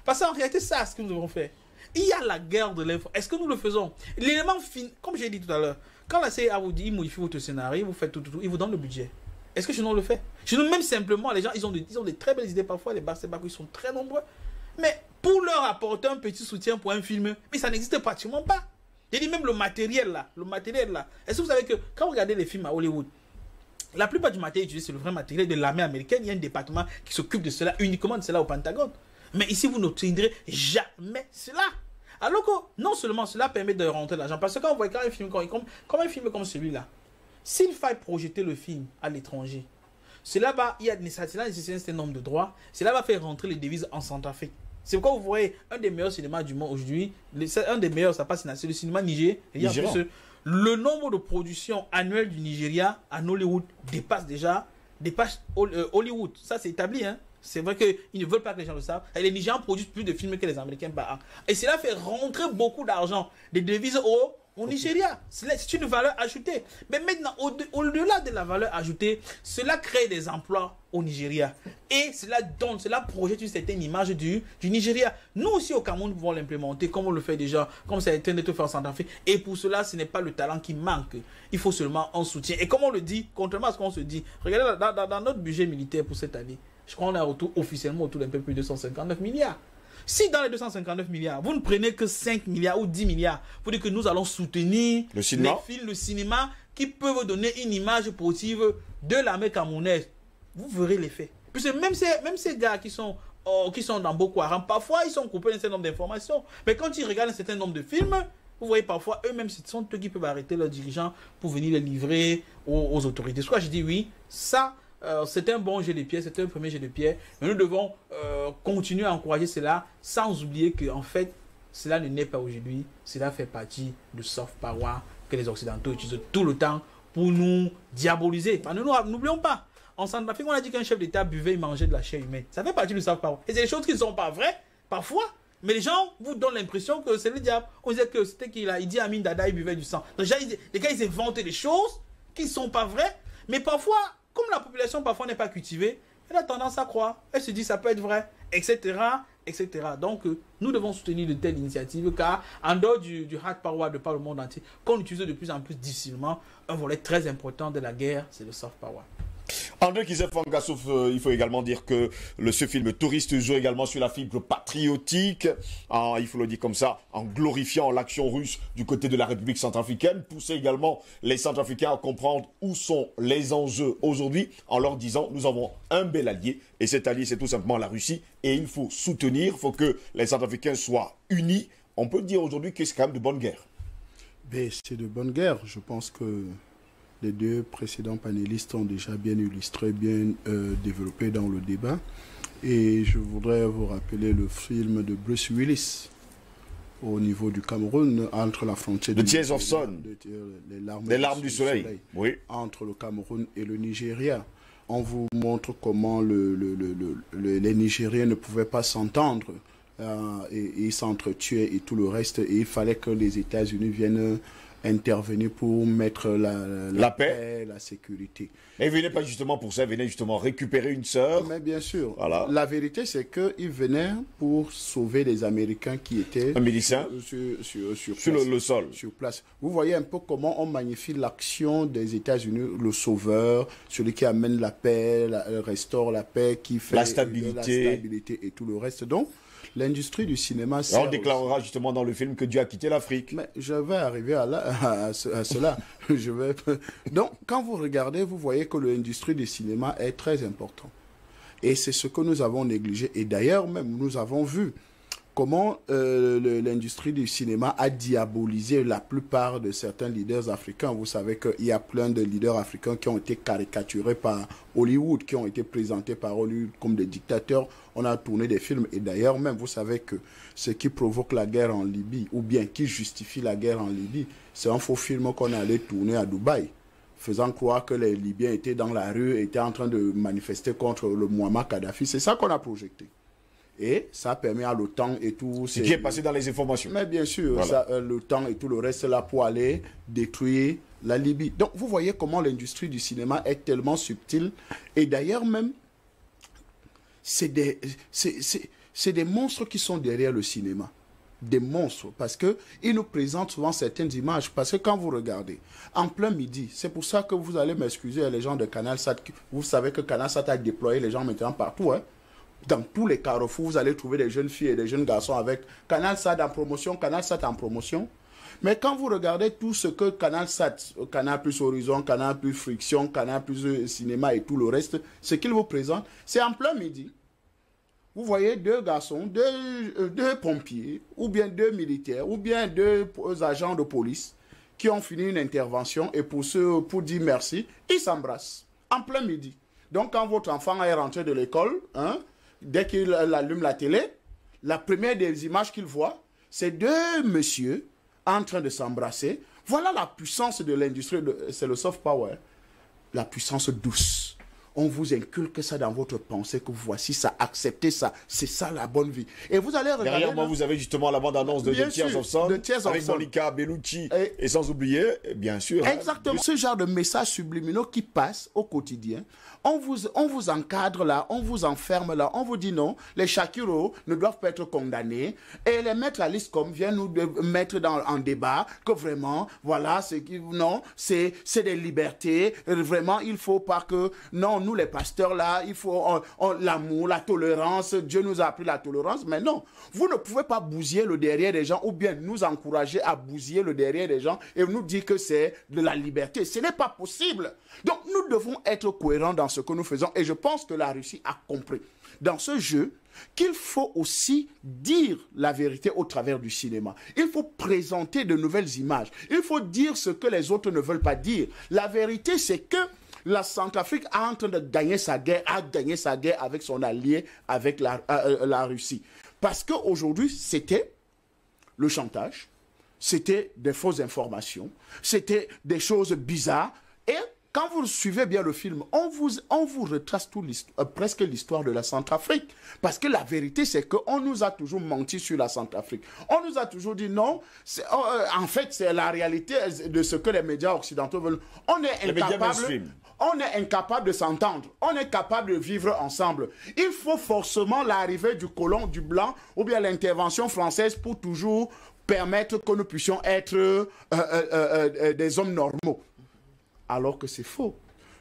Parce qu'en réalité, c'est ce que nous devons faire. Il y a la guerre de l'info. Est-ce que nous le faisons? L'élément fin, comme j'ai dit tout à l'heure, quand la CIA vous dit, il modifie votre scénario, vous faites tout, il vous donne le budget. Est-ce que chez nous on le fait? Chez nous, même simplement, les gens, ils ont des très belles idées parfois, les bacs, ils sont très nombreux. Mais pour leur apporter un petit soutien pour un film, mais ça n'existe pratiquement pas. J'ai dit même le matériel là. Est-ce que vous savez que quand vous regardez les films à Hollywood, la plupart du matériel utilisé, c'est le vrai matériel de l'armée américaine. Il y a un département qui s'occupe de cela, uniquement de cela au Pentagone. Mais ici, vous n'obtiendrez jamais cela. Alors que non seulement cela permet de rentrer l'argent, parce que quand vous voyez un film comme celui-là, s'il faille projeter le film à l'étranger, cela va, il y a nécessairement un certain nombre de droits, cela va faire rentrer les devises en Centrafrique. C'est pourquoi vous voyez un des meilleurs cinémas du monde aujourd'hui, un des meilleurs, ça passe, c'est le cinéma nigérien. Le nombre de productions annuelles du Nigeria en Hollywood dépasse Hollywood. Ça, c'est établi, hein. C'est vrai qu'ils ne veulent pas que les gens le savent. Et les Nigérians produisent plus de films que les Américains par an. Et cela fait rentrer beaucoup d'argent, des devises au Nigeria. C'est une valeur ajoutée. Mais maintenant, au-delà de la valeur ajoutée, cela crée des emplois au Nigeria. Et cela projette une certaine image du Nigeria. Nous aussi au Cameroun, nous pouvons l'implémenter comme on le fait déjà, comme ça a été fait en Centrafrique. Et pour cela, ce n'est pas le talent qui manque. Il faut seulement un soutien. Et comme on le dit, contrairement à ce qu'on se dit, regardez dans notre budget militaire pour cette année, je crois qu'on est officiellement autour d'un peu plus de 259 milliards. Si dans les 259 milliards, vous ne prenez que 5 milliards ou 10 milliards, vous dites que nous allons soutenir les films, le cinéma, qui peuvent donner une image positive de l'armée camerounaise, vous verrez l'effet. Puisque même ces gars qui sont dans Boko Haram, parfois ils sont coupés d'un certain nombre d'informations. Mais quand ils regardent un certain nombre de films, vous voyez parfois eux-mêmes, ce sont eux qui peuvent arrêter leurs dirigeants pour venir les livrer aux autorités. C'est pourquoi je dis oui, ça... c'est un bon jet de pierre, c'est un premier jet de pierre, mais nous devons continuer à encourager cela sans oublier que en fait cela ne naît pas aujourd'hui, cela fait partie du soft power que les Occidentaux utilisent tout le temps pour nous diaboliser. N'oublions pas, en Centrafrique on a dit qu'un chef d'État buvait et mangeait de la chair humaine, ça fait partie du soft power, et c'est des choses qui ne sont pas vraies parfois, mais les gens vous donnent l'impression que c'est le diable. On disait que c'était qu'il dit Amin Dada il buvait du sang. Donc, les gars ils inventent des choses qui ne sont pas vraies, mais parfois comme la population parfois n'est pas cultivée, elle a tendance à croire. Elle se dit ça peut être vrai, etc. etc. Donc, nous devons soutenir de telles initiatives, car en dehors du hard power de par le monde entier, qu'on utilise de plus en plus difficilement, un volet très important de la guerre, c'est le soft power. André Kizef-Fangassouf, il faut également dire que ce film touriste joue également sur la fibre patriotique, il faut le dire comme ça, en glorifiant l'action russe du côté de la République centrafricaine, pousser également les Centrafricains à comprendre où sont les enjeux aujourd'hui, en leur disant nous avons un bel allié, et cet allié c'est tout simplement la Russie, et il faut soutenir, il faut que les Centrafricains soient unis. On peut dire aujourd'hui que c'est quand même de bonne guerre. C'est de bonne guerre, je pense que les deux précédents panélistes ont déjà bien illustré, bien développé dans le débat. Et je voudrais vous rappeler le film de Bruce Willis au niveau du Cameroun, entre la frontière The Tears of Sun, les larmes du soleil. Oui. Entre le Cameroun et le Nigeria. On vous montre comment les Nigériens ne pouvaient pas s'entendre et ils s'entretuaient et tout le reste. Et il fallait que les États-Unis viennent intervenir pour mettre la paix, la sécurité. Et ils venaient pas justement pour ça, ils venaient justement récupérer une sœur. Mais bien sûr. Voilà. La vérité, c'est qu'ils venaient pour sauver les Américains qui étaient sur le sol. Sur place. Vous voyez un peu comment on magnifie l'action des États-Unis, le sauveur, celui qui amène la paix, restaure la paix, qui fait la stabilité et tout le reste. Donc, l'industrie du cinéma... On déclarera justement dans le film que Dieu a quitté l'Afrique. Mais je vais arriver à cela. Donc, quand vous regardez, vous voyez que l'industrie du cinéma est très importante. Et c'est ce que nous avons négligé. Et d'ailleurs, même, nous avons vu comment l'industrie du cinéma a diabolisé la plupart de certains leaders africains. Vous savez qu'il y a plein de leaders africains qui ont été caricaturés par Hollywood, qui ont été présentés par Hollywood comme des dictateurs. On a tourné des films. Et d'ailleurs, même, vous savez que ce qui provoque la guerre en Libye, ou bien qui justifie la guerre en Libye, c'est un faux film qu'on allait tourner à Dubaï, faisant croire que les Libyens étaient dans la rue, étaient en train de manifester contre le Muammar Kadhafi. C'est ça qu'on a projeté. Et ça permet à l'OTAN et tout... Ce qui est passé dans les informations. Mais bien sûr, voilà. L'OTAN et tout le reste là pour aller détruire la Libye. Donc vous voyez comment l'industrie du cinéma est tellement subtile. Et d'ailleurs même, c'est des monstres qui sont derrière le cinéma. Des monstres, parce qu'ils nous présentent souvent certaines images. Parce que quand vous regardez, en plein midi, c'est pour ça que vous allez m'excuser les gens de CanalSat. Vous savez que CanalSat a déployé les gens maintenant partout, hein. Dans tous les carrefours, vous allez trouver des jeunes filles et des jeunes garçons avec CanalSat en promotion, CanalSat en promotion. Mais quand vous regardez tout ce que CanalSat, Canal plus Horizon, Canal plus Friction, Canal plus Cinéma et tout le reste, ce qu'ils vous présentent, c'est en plein midi. Vous voyez deux garçons, deux pompiers, ou bien deux militaires, ou bien deux agents de police qui ont fini une intervention et pour dire merci, ils s'embrassent en plein midi. Donc quand votre enfant est rentré de l'école, hein, dès qu'il allume la télé, la première des images qu'il voit, c'est deux messieurs en train de s'embrasser. Voilà la puissance de l'industrie, c'est le soft power, la puissance douce. On vous inculque ça dans votre pensée, que voici ça, acceptez ça, c'est ça la bonne vie. Et vous allez regarder... Derrière moi, vous avez justement la bande-annonce de The Tears of Sun, avec Monica Bellucci, et sans oublier, bien sûr... Exactement, ce genre de messages subliminaux qui passent au quotidien. On vous encadre là, on vous enferme là, on vous dit non, les Shakiro ne doivent pas être condamnés. Et les maîtres à l'ISCOM viennent nous mettre en débat que vraiment, voilà, non, c'est des libertés. Vraiment, il ne faut pas que... Non, nous les pasteurs là, il faut l'amour, la tolérance. Dieu nous a appris la tolérance. Mais non, vous ne pouvez pas bousiller le derrière des gens ou bien nous encourager à bousiller le derrière des gens et nous dire que c'est de la liberté. Ce n'est pas possible. Donc, nous devons être cohérents dans ce que nous faisons. Et je pense que la Russie a compris dans ce jeu qu'il faut aussi dire la vérité au travers du cinéma. Il faut présenter de nouvelles images. Il faut dire ce que les autres ne veulent pas dire. La vérité, c'est que la Centrafrique est en train de gagner sa guerre, a gagné sa guerre avec son allié, avec la Russie. Parce qu'aujourd'hui, c'était le chantage, c'était des fausses informations, c'était des choses bizarres. Et quand vous suivez bien le film, on vous retrace presque l'histoire de la Centrafrique. Parce que la vérité, c'est qu'on nous a toujours menti sur la Centrafrique. On nous a toujours dit non. En fait, c'est la réalité de ce que les médias occidentaux veulent. On est incapable. on est incapable de s'entendre, on est capable de vivre ensemble. Il faut forcément l'arrivée du colon, du blanc, ou bien l'intervention française pour toujours permettre que nous puissions être des hommes normaux. Alors que c'est faux.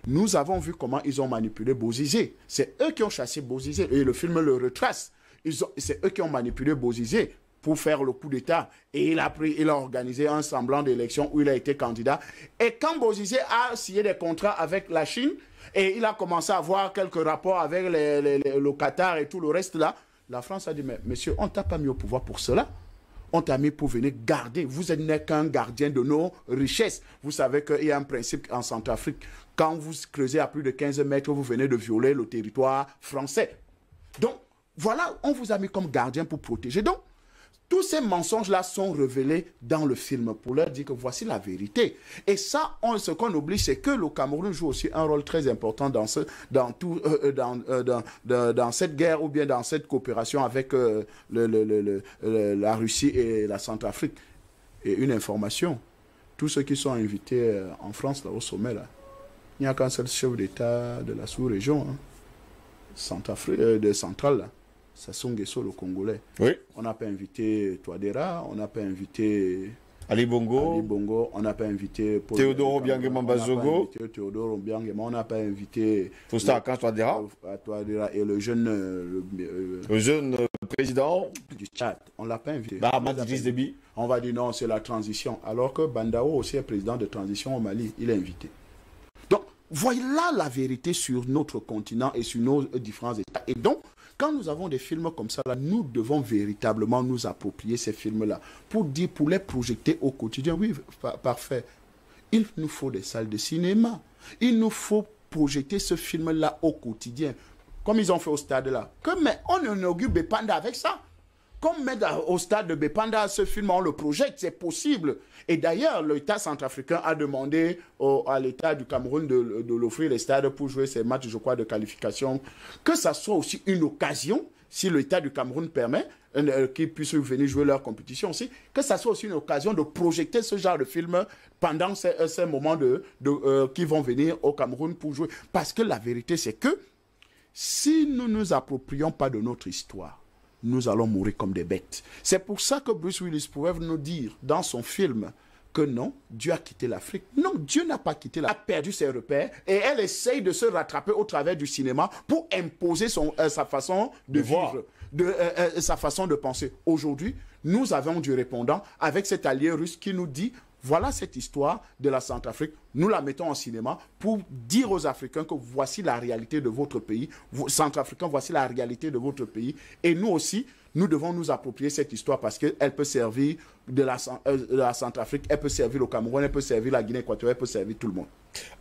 Nous avons vu comment ils ont manipulé Bozizé. C'est eux qui ont chassé Bozizé, et le film le retrace. C'est eux qui ont manipulé Bozizé pour faire le coup d'État. Et il a organisé un semblant d'élection où il a été candidat. Et quand Bozizé a signé des contrats avec la Chine, et il a commencé à avoir quelques rapports avec le Qatar et tout le reste là, la France a dit, mais monsieur, on ne t'a pas mis au pouvoir pour cela. On t'a mis pour venir garder. Vous n'êtes qu'un gardien de nos richesses. Vous savez qu'il y a un principe en Centrafrique. Quand vous creusez à plus de 15 mètres, vous venez de violer le territoire français. Donc, voilà, on vous a mis comme gardien pour protéger. Donc, tous ces mensonges-là sont révélés dans le film pour leur dire que voici la vérité. Et ça, ce qu'on oublie, c'est que le Cameroun joue aussi un rôle très important dans cette guerre ou bien dans cette coopération avec la Russie et la Centrafrique. Et une information, tous ceux qui sont invités en France, là, au sommet, là, il n'y a qu'un seul chef d'État de la sous-région, de Centrale, là. Sassou Nguesso, le Congolais. Oui. On n'a pas invité Touadéra, on n'a pas invité Ali Bongo, on n'a pas invité Théodore Obiangema Bazogo, on n'a pas invité Fousta Touadéra et le jeune président du Tchad. On ne l'a pas invité. On va dire non, c'est la transition. Alors que Bandao aussi est président de transition au Mali, il est invité. Donc, voyez là la vérité sur notre continent et sur nos différents États. Et donc, quand nous avons des films comme ça, là, nous devons véritablement nous approprier ces films-là pour les projeter au quotidien. Oui, parfait. Il nous faut des salles de cinéma. Il nous faut projeter ce film-là au quotidien. Comme ils ont fait au stade-là. Mais on inaugure Bepanda avec ça. Comme mettre au stade de Bepanda, ce film, on le projette, c'est possible. Et d'ailleurs, l'État centrafricain a demandé à l'État du Cameroun de l'offrir les stades pour jouer ces matchs, je crois, de qualification. Que ça soit aussi une occasion, si l'État du Cameroun permet, qu'ils puissent venir jouer leur compétition aussi, que ça soit aussi une occasion de projeter ce genre de film pendant ces moments qui vont venir au Cameroun pour jouer. Parce que la vérité, c'est que si nous ne nous approprions pas de notre histoire, nous allons mourir comme des bêtes. C'est pour ça que Bruce Willis pouvait nous dire dans son film que non, Dieu a quitté l'Afrique. Non, Dieu n'a pas quitté l'Afrique. Elle a perdu ses repères et elle essaye de se rattraper au travers du cinéma pour imposer sa façon de vivre, sa façon de penser. Aujourd'hui, nous avons du répondant avec cet allié russe qui nous dit voilà cette histoire de la Centrafrique, nous la mettons en cinéma pour dire aux Africains que voici la réalité de votre pays, Centrafricains, voici la réalité de votre pays. Et nous aussi, nous devons nous approprier cette histoire parce qu'elle peut servir de la Centrafrique, elle peut servir le Cameroun, elle peut servir la Guinée équatoriale, elle peut servir tout le monde.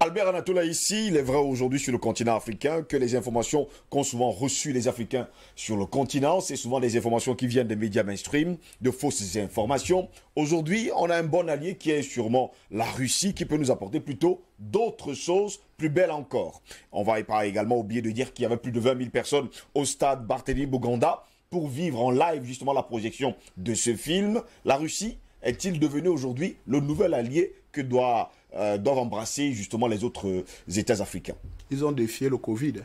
Albert Anatola, ici, il est vrai aujourd'hui sur le continent africain que les informations qu'ont souvent reçues les Africains sur le continent, c'est souvent des informations qui viennent des médias mainstream, de fausses informations. Aujourd'hui, on a un bon allié qui est sûrement la Russie, qui peut nous apporter plutôt d'autres choses plus belles encore. On va pas également oublier de dire qu'il y avait plus de 20 000 personnes au stade Barthélémy Boganda pour vivre en live justement la projection de ce film. La Russie est-il devenu aujourd'hui le nouvel allié que doivent embrasser justement les autres États africains? Ils ont défié le Covid.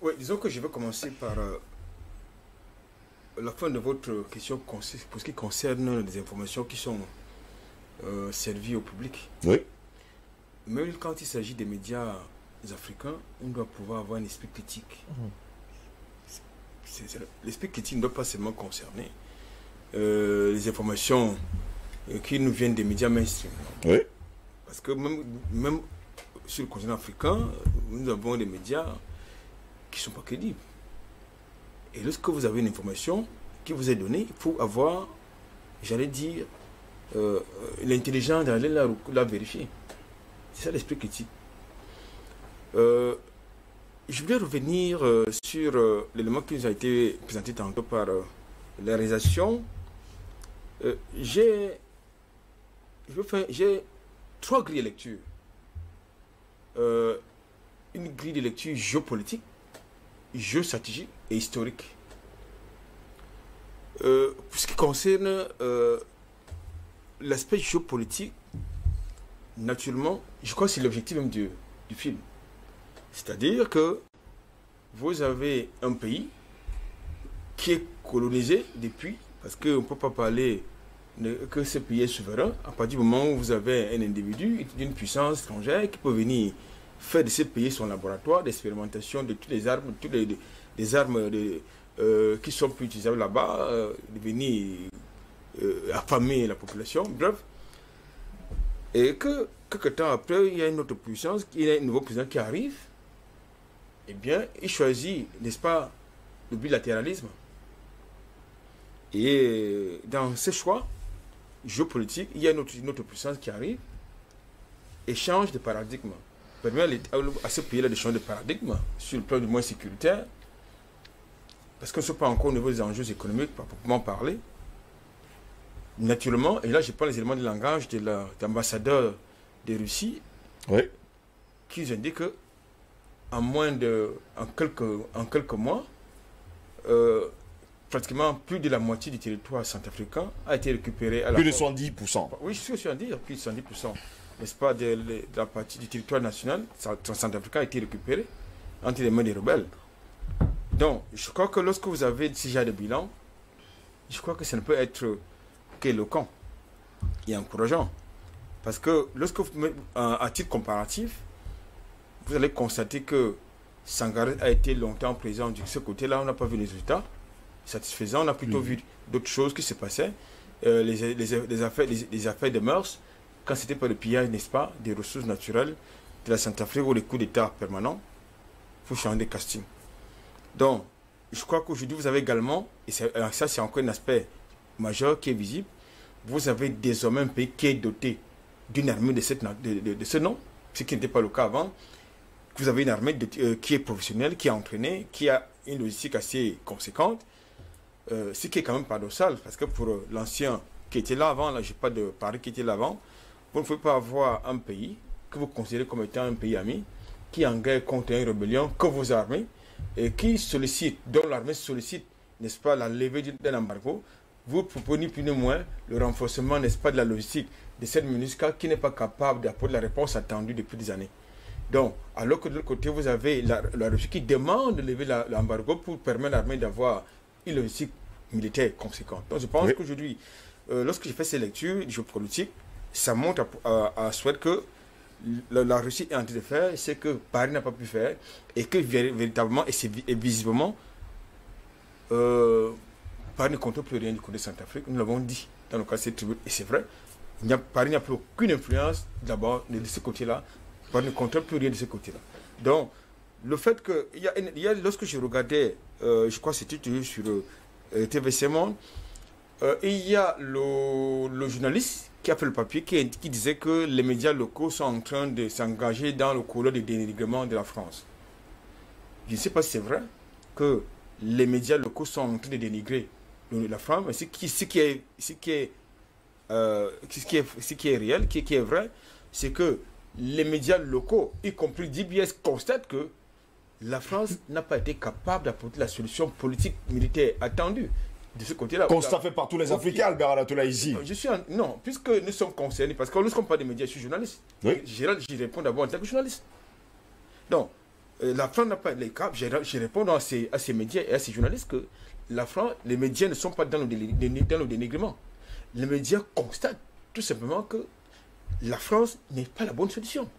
Oui, disons que je vais commencer par la fin de votre question pour ce qui concerne les informations qui sont servies au public. Oui. Même quand il s'agit des médias africains, on doit pouvoir avoir un esprit critique. L'esprit critique ne doit pas seulement concerner les informations qui nous viennent des médias mainstream. Oui. Parce que même sur le continent africain, nous avons des médias qui ne sont pas crédibles. Et lorsque vous avez une information qui vous est donnée, il faut avoir, j'allais dire, l'intelligence d'aller la vérifier. C'est ça l'esprit critique. Je voulais revenir sur l'élément qui nous a été présenté tantôt par la réalisation. J'ai 3 grilles de lecture. Une grille de lecture géopolitique, géostratégique et historique. Pour ce qui concerne l'aspect géopolitique, naturellement, je crois que c'est l'objectif même du film. C'est-à-dire que vous avez un pays qui est colonisé depuis, parce qu'on ne peut pas parler que ce pays est souverain, à partir du moment où vous avez un individu d'une puissance étrangère qui peut venir faire de ce pays son laboratoire d'expérimentation de toutes les armes, des armes qui sont plus utilisables là-bas, de venir affamer la population, bref. Et que quelque temps après, il y a une autre puissance, il y a un nouveau président qui arrive, eh bien, il choisit, n'est-ce pas, le bilatéralisme. Et dans ce choix géopolitique, il y a une autre puissance qui arrive et change de paradigme. Permet à ce pays-là de changer de paradigme sur le plan du moins sécuritaire, parce qu'on ne sait pas encore au niveau des enjeux économiques, pas proprement parler. Naturellement, et là je prends les éléments de langage de l'ambassadeur de Russie, oui, qui nous indique que en quelques mois, pratiquement plus de la moitié du territoire centrafricain a été récupéré. Plus de 110%. Oui, je suis aussi à dire, plus de 110%. N'est-ce pas, de la partie du territoire national centrafricain a été récupérée entre les mains des rebelles. Donc, je crois que lorsque vous avez ce genre de bilan, je crois que ça ne peut être qu'éloquent et encourageant. Parce que lorsque vous mettez à titre comparatif, vous allez constater que Sangaré a été longtemps présent de ce côté-là, on n'a pas vu les résultats satisfaisants, on a plutôt vu d'autres choses qui se passaient, les affaires de mœurs, quand c'était pas le pillage, n'est-ce pas, des ressources naturelles de la Centrafrique ou les coups d'État permanents, il faut changer de casting. Donc, je crois qu'aujourd'hui, vous avez également, et ça c'est encore un aspect majeur qui est visible, vous avez désormais un pays qui est doté d'une armée de ce nom, ce qui n'était pas le cas avant. Vous avez une armée qui est professionnelle, qui est entraînée, qui a une logistique assez conséquente, ce qui est quand même paradoxal, parce que pour l'ancien qui était là avant, là je n'ai pas de Paris qui était là avant, vous ne pouvez pas avoir un pays que vous considérez comme étant un pays ami, qui est en guerre contre une rébellion, que vous armez, et qui sollicite, dont l'armée sollicite, n'est-ce pas, la levée d'un embargo. Vous proposez plus ou moins le renforcement, n'est-ce pas, de la logistique de cette MINUSCA qui n'est pas capable d'apporter la réponse attendue depuis des années. Donc, alors que de l'autre côté, vous avez la Russie qui demande de lever l'embargo pour permettre à l'armée d'avoir une logistique militaire conséquente. Donc, je pense qu'aujourd'hui, lorsque j'ai fait ces lectures géopolitiques, ça montre à souhait que la Russie est en train de faire, c'est que Paris n'a pas pu faire, et que véritablement, et visiblement, Paris ne compte plus rien du côté de Centrafrique. Nous l'avons dit dans le cas de cette tribune, et c'est vrai. Paris n'a plus aucune influence d'abord de ce côté-là. Paris ne compte plus rien de ce côté-là. Donc, le fait que, lorsque je regardais, je crois que c'était sur TVC Monde, il y a le journaliste qui a fait le papier qui disait que les médias locaux sont en train de s'engager dans le couloir de dénigrement de la France. Je ne sais pas si c'est vrai que les médias locaux sont en train de dénigrer la France, mais ce qui est réel, qui est vrai, c'est que les médias locaux, y compris DBS, constatent que la France n'a pas été capable d'apporter la solution politique militaire attendue. De ce côté-là. Constat fait par tous les Africains, Albert Alatola, ici. Non, puisque nous sommes concernés, parce que lorsqu'on parle des médias, je suis journaliste. Oui. J'y réponds d'abord en tant que journaliste. Donc, la France n'a pas les cas. Je réponds à ces médias et à ces journalistes que la France, les médias ne sont pas dans le dénigrement. Les médias constatent tout simplement que la France n'est pas la bonne solution.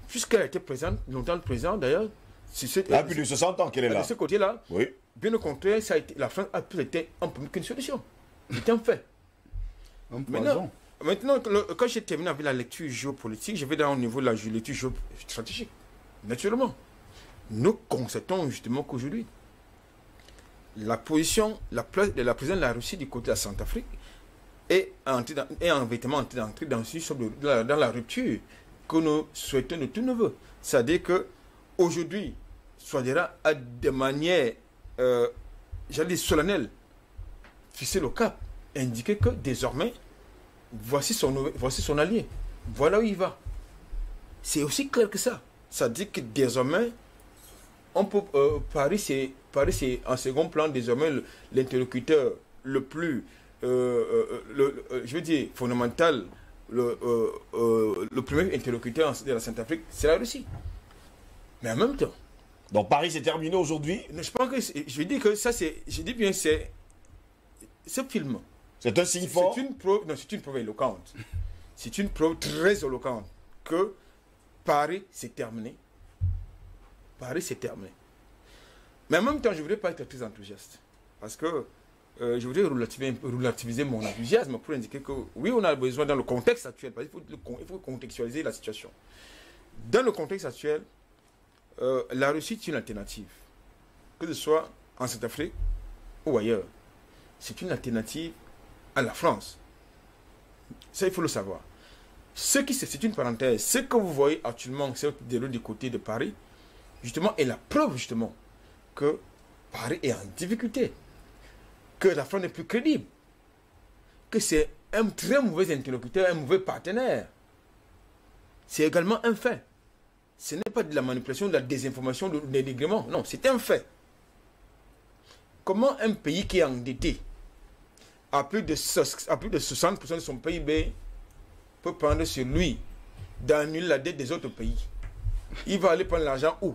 Puisqu'elle a été présente, longtemps présente d'ailleurs. Là, plus de 60 ans qu'elle est là. De ce côté-là, oui. Bien au contraire, la France a plus été un peu qu'une solution. C'est un fait. Maintenant, quand j'ai terminé avec la lecture géopolitique, je vais dans au niveau de la lecture géostratégique. Naturellement, nous constatons justement qu'aujourd'hui, la position, la place de la présidente de la Russie du côté de la Centrafrique est véritablement entrée dans la rupture que nous souhaitons de tous nos voeux. C'est-à-dire qu'aujourd'hui, Touadéra a de manière, j'allais dire solennelle, fixé le cap, indiqué que désormais, voici son allié, voilà où il va. C'est aussi clair que ça. Ça dit que désormais, on peut, Paris c'est en second plan, désormais l'interlocuteur le plus, je veux dire, fondamental le premier interlocuteur de la Centrafrique, c'est la Russie. Mais en même temps. Donc Paris c'est terminé aujourd'hui. Je pense que je vais dire que ça c'est, je dis bien c'est ce film. C'est un signe fort. C'est une preuve éloquente. C'est une preuve très éloquente que Paris c'est terminé. Paris c'est terminé. Mais en même temps, je ne voudrais pas être très enthousiaste. Parce que je voudrais relativiser mon enthousiasme pour indiquer que oui, on a besoin dans le contexte actuel. Parce qu'il faut contextualiser la situation. Dans le contexte actuel, la Russie est une alternative. Que ce soit en Centrafrique ou ailleurs. C'est une alternative à la France. Ça, il faut le savoir. C'est une parenthèse. Ce que vous voyez actuellement, c'est du côté de Paris, justement, est la preuve, justement, que Paris est en difficulté. Que la France n'est plus crédible. Que c'est un très mauvais interlocuteur, un mauvais partenaire. C'est également un fait. Ce n'est pas de la manipulation, de la désinformation, de dénigrement. Non, c'est un fait. Comment un pays qui est endetté à plus de 60% de son PIB peut prendre sur lui d'annuler la dette des autres pays? Il va aller prendre l'argent où?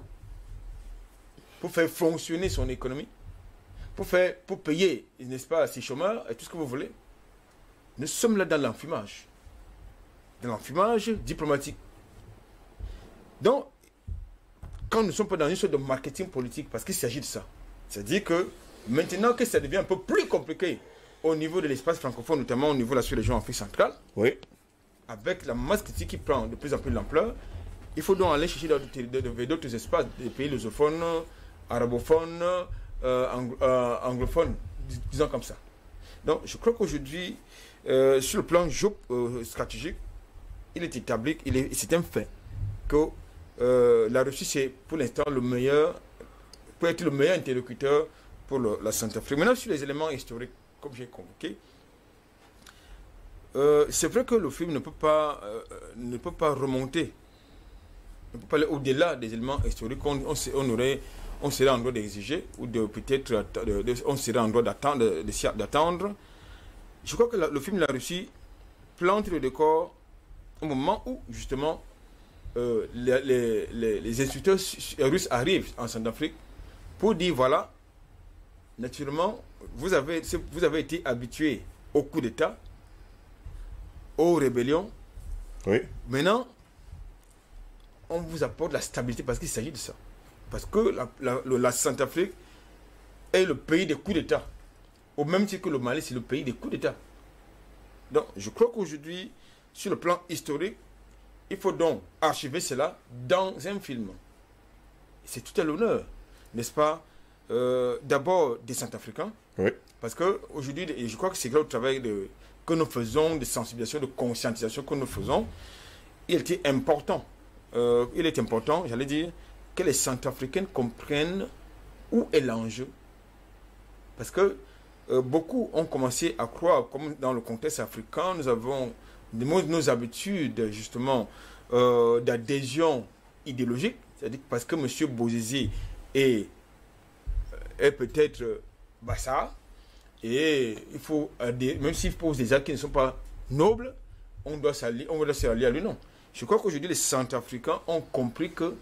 Pour faire fonctionner son économie, pour payer, n'est-ce pas, ses chômeurs et tout ce que vous voulez. Nous sommes là dans l'enfumage. Dans l'enfumage diplomatique. Donc, quand nous ne sommes pas dans une sorte de marketing politique, parce qu'il s'agit de ça, c'est-à-dire que maintenant que ça devient un peu plus compliqué au niveau de l'espace francophone, notamment au niveau de la sous-région Afrique centrale, oui, avec la masse critique qui prend de plus en plus d'ampleur, il faut donc aller chercher d'autres espaces, des pays lusophones, arabophones, anglophones, disons comme ça. Donc, je crois qu'aujourd'hui, sur le plan stratégique, il est établi, c'est un fait que la Russie, c'est pour l'instant le meilleur, peut être le meilleur interlocuteur pour la Centrafrique. Maintenant, sur les éléments historiques, comme j'ai convoqué, c'est vrai que le film ne peut pas remonter, ne peut pas aller au-delà des éléments historiques. On serait en droit d'exiger, ou peut-être on serait en droit d'attendre. Je crois que le film La Russie plante le décor au moment où, justement, les instructeurs russes arrivent en Centrafrique pour dire, voilà, naturellement, vous avez été habitués au coup d'État, aux rébellions. Oui. Maintenant, on vous apporte la stabilité parce qu'il s'agit de ça. Parce que la Centrafrique est le pays des coups d'État. Au même titre que le Mali, c'est le pays des coups d'État. Donc, je crois qu'aujourd'hui, sur le plan historique, il faut donc archiver cela dans un film. C'est tout à l'honneur, n'est-ce pas? D'abord des Centrafricains. Oui. Parce qu'aujourd'hui, je crois que c'est là le travail que nous faisons, de sensibilisation, de conscientisation que nous faisons. Il était important. J'allais dire, que les Centrafricains comprennent où est l'enjeu. Parce que beaucoup ont commencé à croire, comme dans le contexte africain, nous avons nos habitudes, justement, d'adhésion idéologique. C'est-à-dire parce que M. Bozizé est peut-être Bassa, et il faut, même s'il pose des actes qui ne sont pas nobles, on doit s'allier à lui. Non. Je crois qu'aujourd'hui, les Centrafricains ont compris que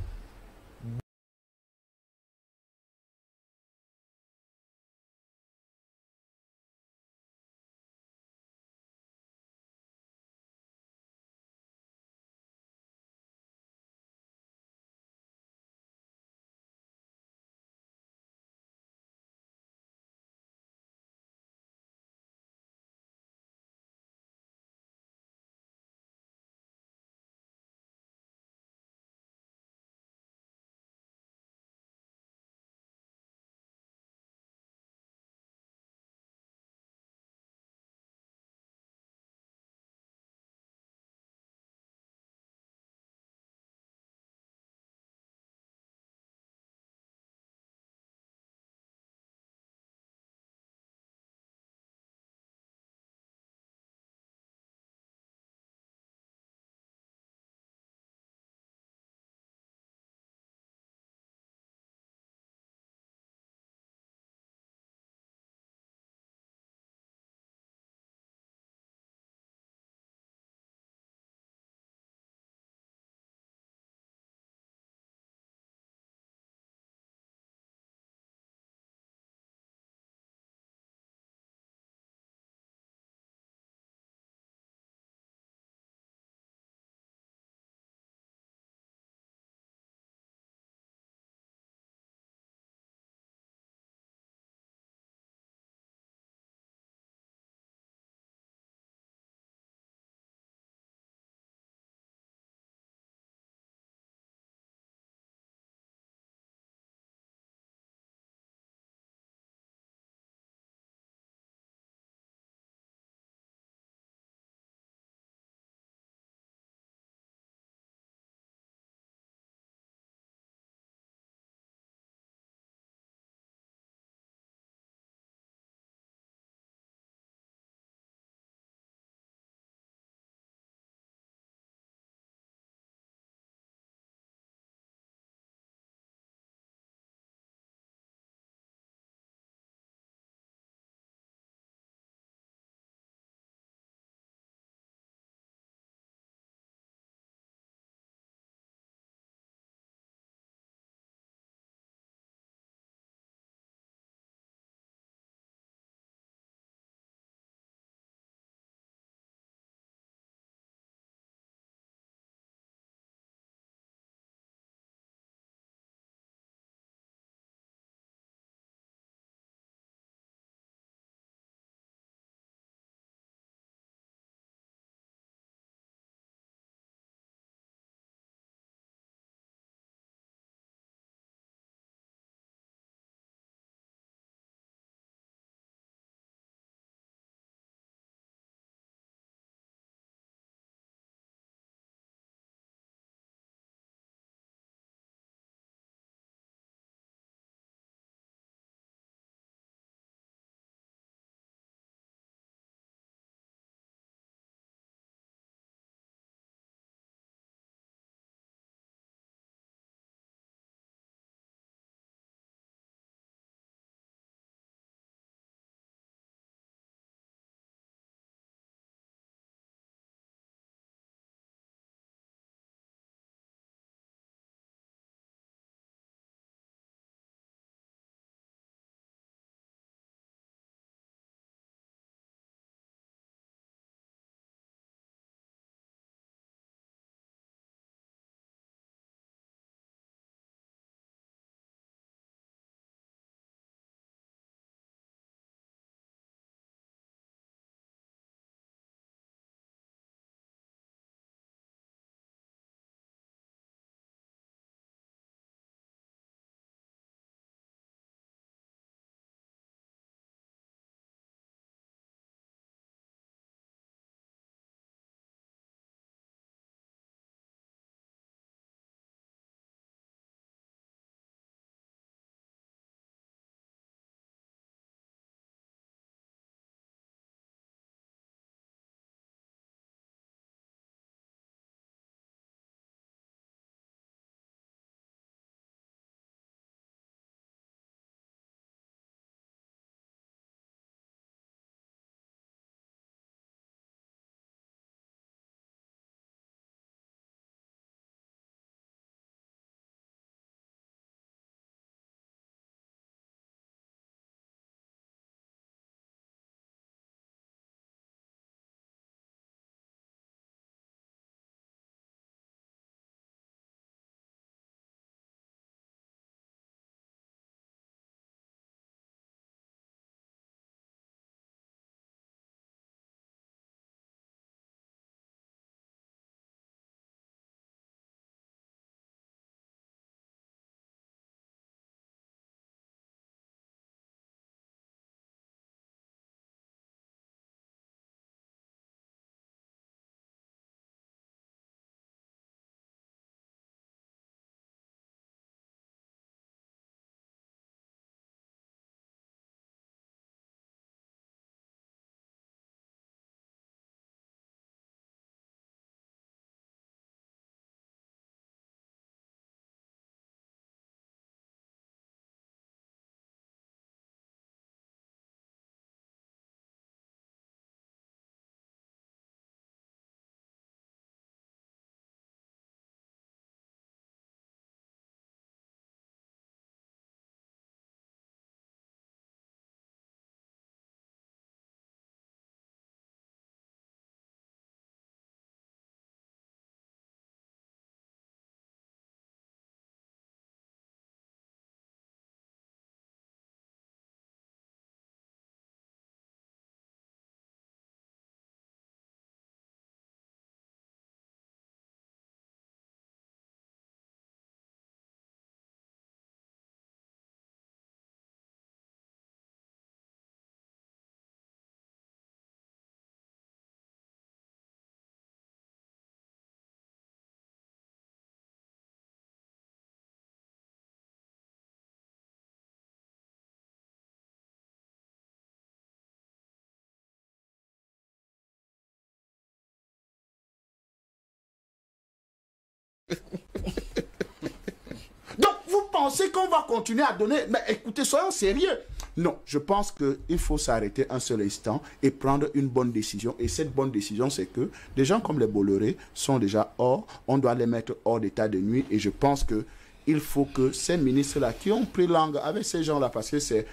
Donc, vous pensez qu'on va continuer à donner... Mais écoutez, soyons sérieux. Non, je pense qu'il faut s'arrêter un seul instant et prendre une bonne décision. Et cette bonne décision, c'est que des gens comme les Bolloré sont déjà hors. On doit les mettre hors d'état de nuit. Et je pense qu'il faut que ces ministres-là qui ont pris langue avec ces gens-là, parce que c'est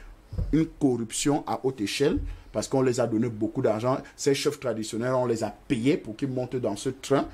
une corruption à haute échelle, parce qu'on les a donné beaucoup d'argent. Ces chefs traditionnels, on les a payés pour qu'ils montent dans ce train.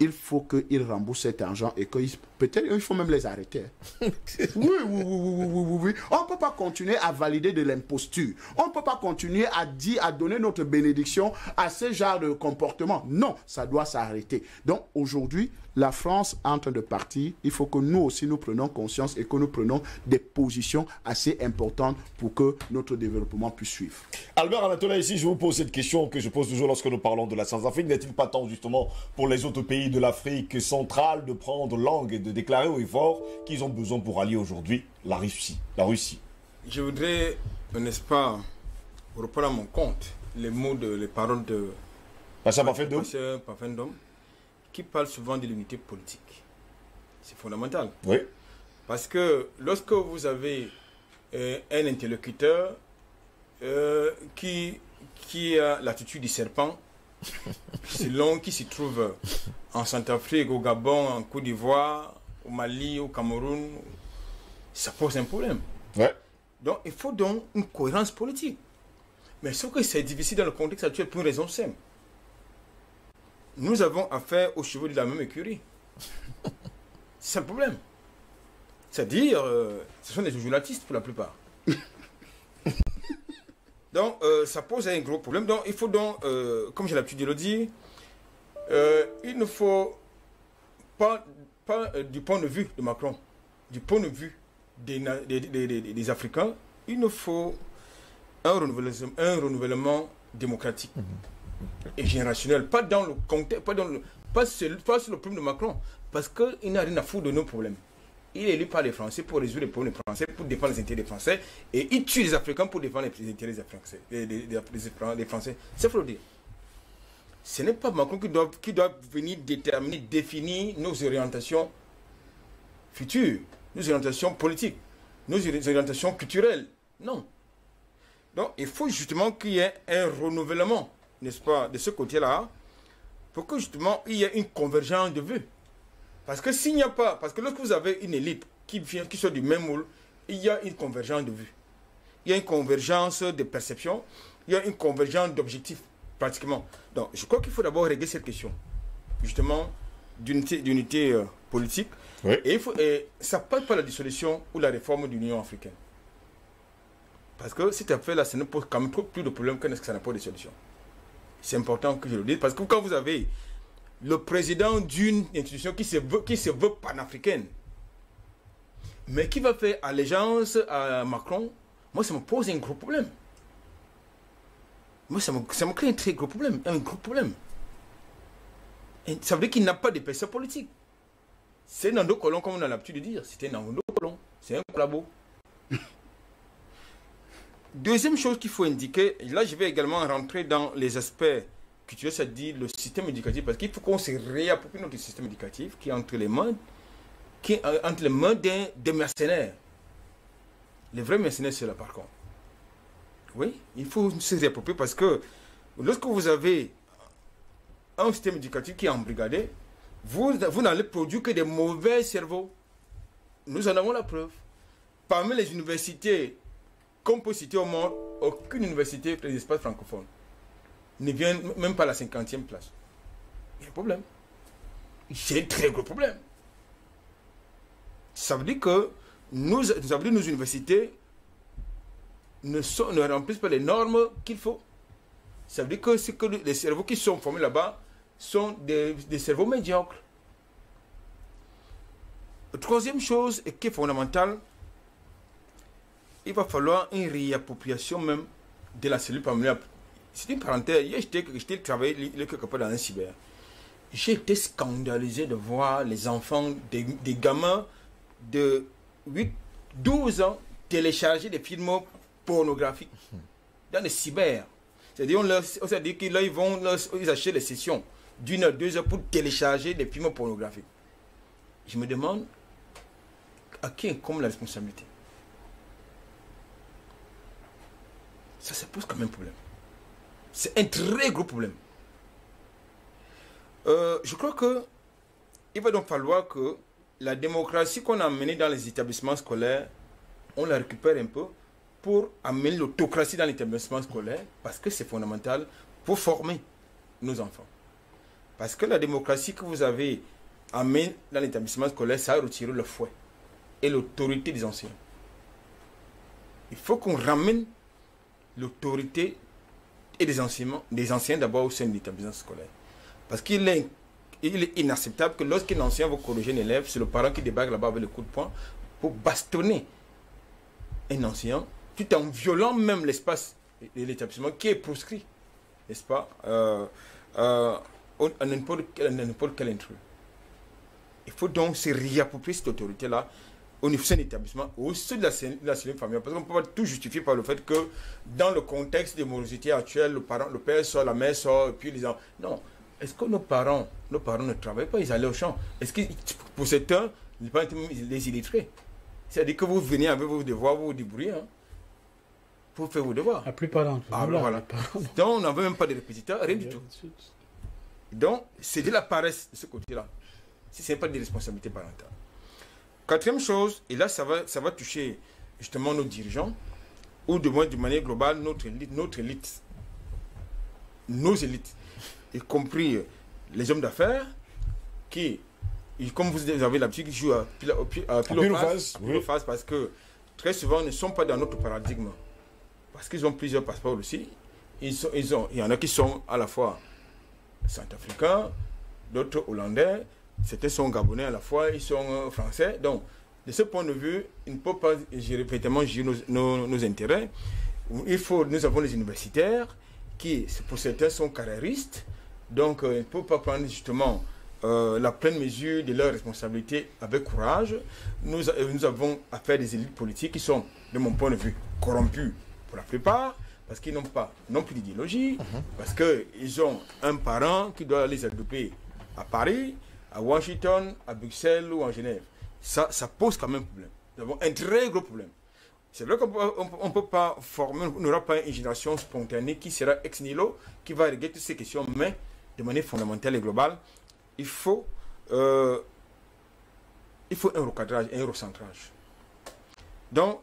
Il faut qu'ils remboursent cet argent et peut-être il faut même les arrêter. Oui. On ne peut pas continuer à valider de l'imposture. On ne peut pas continuer à donner notre bénédiction à ce genre de comportement. Non, ça doit s'arrêter. Donc aujourd'hui, la France est en train de partir. Il faut que nous aussi nous prenions conscience et que nous prenions des positions assez importantes pour que notre développement puisse suivre. Albert Anatola, ici, je vous pose cette question que je pose toujours lorsque nous parlons de la Centrafrique. N'est-il pas temps justement pour les autres pays de l'Afrique centrale de prendre langue et de déclarer haut et fort qu'ils ont besoin pour allier aujourd'hui la Russie? Je voudrais, n'est-ce pas, reprendre à mon compte les paroles de Pacha Pafendom, qui parle souvent de l'unité politique. C'est fondamental. Oui. Parce que lorsque vous avez un interlocuteur qui a l'attitude du serpent, selon qui se trouve en Centrafrique, au Gabon, en Côte d'Ivoire, au Mali, au Cameroun, ça pose un problème. Ouais. Donc il faut donc une cohérence politique. Mais sauf que c'est difficile dans le contexte actuel pour une raison simple. Nous avons affaire aux chevaux de la même écurie. C'est un problème. C'est-à-dire, ce sont des journalistes pour la plupart. Donc, ça pose un gros problème. Donc, il faut donc, comme j'ai l'habitude de le dire, il ne faut pas du point de vue de Macron, du point de vue des Africains, il nous faut un renouvellement démocratique et générationnel, pas dans le contexte, pas sur le problème de Macron, parce qu'il n'a rien à foutre de nos problèmes. Il est élu par les Français pour résoudre les problèmes des Français, pour défendre les intérêts des Français, et il tue les Africains pour défendre les intérêts des Français. C'est faut le dire. Ce n'est pas Macron qui doit venir définir nos orientations futures, nos orientations politiques, nos orientations culturelles. Non. Donc, il faut justement qu'il y ait un renouvellement, n'est-ce pas, de ce côté-là, pour que justement il y ait une convergence de vues. Parce que s'il n'y a pas, parce que lorsque vous avez une élite qui soit du même moule, il y a une convergence de vues. Il y a une convergence de perceptions, il y a une convergence d'objectifs, pratiquement. Donc, je crois qu'il faut d'abord régler cette question, justement, d'unité politique. Oui. Et ça ne passe pas la dissolution ou la réforme de l'Union africaine. Parce que cet affaire-là, ça ne pose quand même plus de problèmes que ça n'a pas de solution. C'est important que je le dise, parce que quand vous avez le président d'une institution qui se veut panafricaine, mais qui va faire allégeance à Macron, moi ça me pose un gros problème. Moi ça me crée un très gros problème, Et ça veut dire qu'il n'a pas d'épaisseur politique. C'est Nando Colon, comme on a l'habitude de dire, c'était Nando Colon, c'est un collabo. Deuxième chose qu'il faut indiquer, et là je vais également rentrer dans les aspects culturels, c'est-à-dire le système éducatif, parce qu'il faut qu'on se réapproprie notre système éducatif qui est entre les mains, des mercenaires. Les vrais mercenaires, c'est là par contre. Oui, il faut se réapproprier parce que lorsque vous avez un système éducatif qui est embrigadé, vous n'allez produire que des mauvais cerveaux. Nous en avons la preuve. Parmi les universités qu'on peut citer au monde, aucune université des espaces francophones ne vient même pas à la 50e place. Il y a un problème. C'est un très gros problème. Ça veut dire que nos universités ne remplissent pas les normes qu'il faut. Ça veut dire que les cerveaux qui sont formés là-bas sont des cerveaux médiocres. La troisième chose et qui est fondamentale, il va falloir une réappropriation même de la cellule familiale. C'est une parenthèse. Hier, j'étais travaillé quelque part dans un cyber. J'ai été scandalisé de voir les enfants, des gamins de 12 ans télécharger des films pornographiques dans les cyber. C'est-à-dire qu'ils achètent les sessions d'1 heure, 2 heures pour télécharger des films pornographiques. je me demande à qui incombe la responsabilité. Ça pose quand même problème. C'est un très gros problème. Je crois que il va donc falloir que la démocratie qu'on a amenée dans les établissements scolaires, on la récupère un peu pour amener l'autocratie dans l'établissement scolaire, parce que c'est fondamental pour former nos enfants. Parce que la démocratie que vous avez amenée dans l'établissement scolaire, ça a retiré le fouet et l'autorité des enseignants. Il faut qu'on ramène l'autorité et des enseignants d'abord au sein de l'établissement scolaire. Parce qu'il est inacceptable que lorsqu'un enseignant va corriger un élève, c'est le parent qui débarque là-bas avec le coup de poing pour bastonner un enseignant, tout en violant même l'espace de l'établissement qui est proscrit, n'est-ce pas, à n'importe quel intrus. Il faut donc se réapproprier cette autorité-là au niveau de l'établissement, au sein de la cellule familiale. Parce qu'on ne peut pas tout justifier par le fait que dans le contexte de morosité actuelle, le père sort, la mère sort, et puis les enfants. Non. Est-ce que nos parents ne travaillent pas, ils allaient au champ? Est-ce que pour certains, ils pas les illettrés? C'est-à-dire que vous venez avec vos devoirs, vous vous débrouillez, hein, pour faire vos devoirs. La plupart d'entre nous. Ah, voilà. Donc on n'avait même pas de répétiteurs, rien du tout. Donc c'est de la paresse de ce côté-là. Si ce n'est pas des responsabilités parentales. Quatrième chose, et là ça va toucher justement nos dirigeants, ou de manière globale notre élite, nos élites, y compris les hommes d'affaires, qui, comme vous avez l'habitude, jouent à pile ou face, parce que très souvent ne sont pas dans notre paradigme. Parce qu'ils ont plusieurs passeports aussi. Il y en a qui sont à la fois centrafricains, d'autres hollandais, certains sont gabonais à la fois, ils sont français. Donc, de ce point de vue, ils ne peuvent pas gérer nos intérêts. Nous avons les universitaires qui, pour certains, sont carriéristes. Donc, ils ne peuvent pas prendre justement la pleine mesure de leurs responsabilités avec courage. Nous avons affaire à des élites politiques qui sont, de mon point de vue, corrompus pour la plupart, parce qu'ils n'ont pas non plus d'idéologie, parce qu'ils ont un parent qui doit les adopter à Paris, à Washington, à Bruxelles ou en Genève. Ça pose quand même problème. Nous avons un très gros problème. C'est vrai qu'on ne peut pas former, on n'aura pas une génération spontanée qui sera ex nihilo, qui va régler toutes ces questions, mais de manière fondamentale et globale, il faut un recadrage, un recentrage. Donc,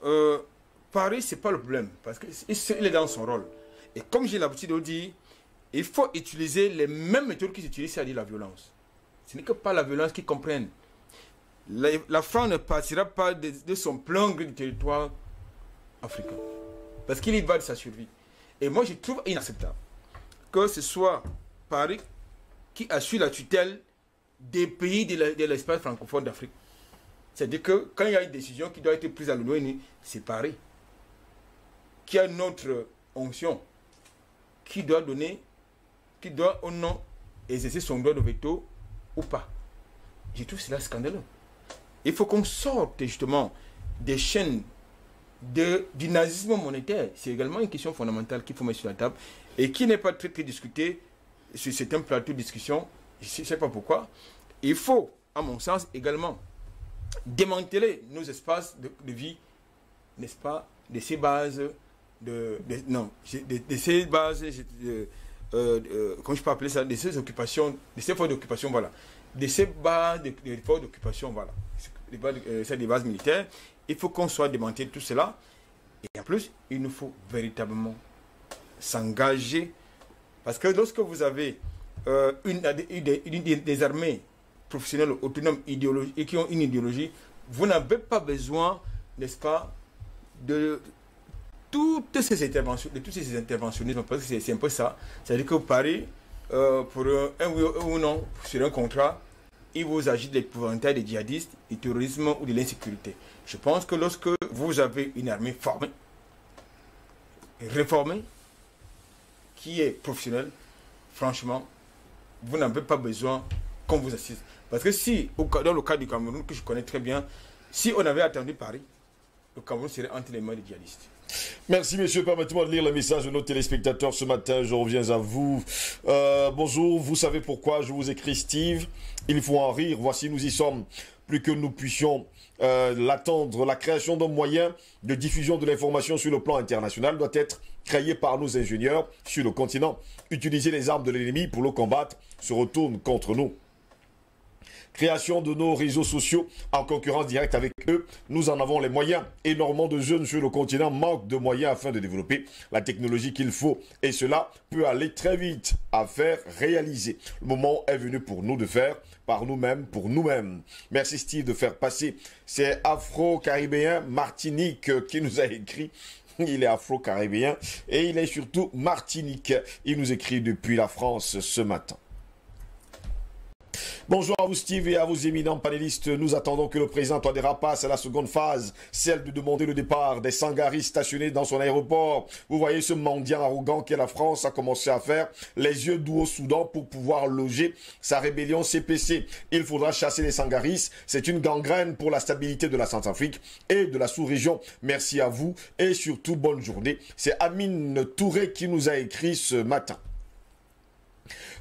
Paris, ce n'est pas le problème, parce qu'il est dans son rôle. Et comme j'ai l'habitude de dire, il faut utiliser les mêmes méthodes qu'ils utilisent, c'est-à-dire la violence. Ce n'est que pas la violence qu'ils comprennent. La France ne partira pas de son plein gré du territoire africain, parce qu'il y va de sa survie. Et moi, je trouve inacceptable que ce soit Paris qui assure la tutelle des pays de l'espace francophone d'Afrique. C'est-à-dire que quand il y a une décision qui doit être prise à l'ONU, c'est Paris qui a notre onction, qui doit au nom exercer son droit de veto ou pas. Je trouve cela scandaleux. Il faut qu'on sorte justement des chaînes du nazisme monétaire. C'est également une question fondamentale qu'il faut mettre sur la table et qui n'est pas très discutée sur certains plateaux de discussion. Je ne sais pas pourquoi. Il faut, à mon sens, également démanteler nos espaces de vie, n'est-ce pas, de ces bases, de ces bases, comment je peux appeler ça, de ces occupations, de ces forces d'occupation, voilà, de ces bases de forces d'occupation, voilà, c'est des bases militaires. Il faut qu'on soit démantelé tout cela. Et en plus, il nous faut véritablement s'engager. Parce que lorsque vous avez des armées professionnelles autonomes et qui ont une idéologie, vous n'avez pas besoin, n'est-ce pas, de toutes ces interventions, de tous ces interventionnismes, parce que c'est un peu ça. C'est-à-dire que Paris, pour un oui ou non, sur un contrat, il vous agit de l'épouvantail des djihadistes, du terrorisme ou de l'insécurité. Je pense que lorsque vous avez une armée formée, réformée, qui est professionnelle, franchement, vous n'avez pas besoin qu'on vous assiste. Parce que si, dans le cas du Cameroun, que je connais très bien, si on avait attendu Paris, le Cameroun serait entre les mains des djihadistes. Merci, messieurs. Permettez-moi de lire le message de nos téléspectateurs ce matin. Je reviens à vous. Bonjour, vous savez pourquoi je vous écris, Steve. Il faut en rire. Voici, nous y sommes. Plus que nous puissions l'attendre. La création d'un moyen de diffusion de l'information sur le plan international doit être créée par nos ingénieurs sur le continent. Utiliser les armes de l'ennemi pour le combattre se retourne contre nous. Création de nos réseaux sociaux en concurrence directe avec eux. Nous en avons les moyens. Énormément de jeunes sur le continent manquent de moyens afin de développer la technologie qu'il faut. Et cela peut aller très vite à faire réaliser. Le moment est venu pour nous de faire par nous-mêmes, pour nous-mêmes. Merci Steve de faire passer. C'est Afro-Caribéen Martinique qui nous a écrit. Il est afro-caribéen et il est surtout Martinique. Il nous écrit depuis la France ce matin. Bonjour à vous Steve et à vos éminents panélistes. Nous attendons que le président Touadéra passe à la seconde phase, celle de demander le départ des Sangaris stationnés dans son aéroport. Vous voyez ce mendiant arrogant que la France a commencé à faire, les yeux doux au Soudan pour pouvoir loger sa rébellion CPC. Il faudra chasser les Sangaris. C'est une gangrène pour la stabilité de la Centrafrique et de la sous-région. Merci à vous et surtout bonne journée. C'est Amine Touré qui nous a écrit ce matin.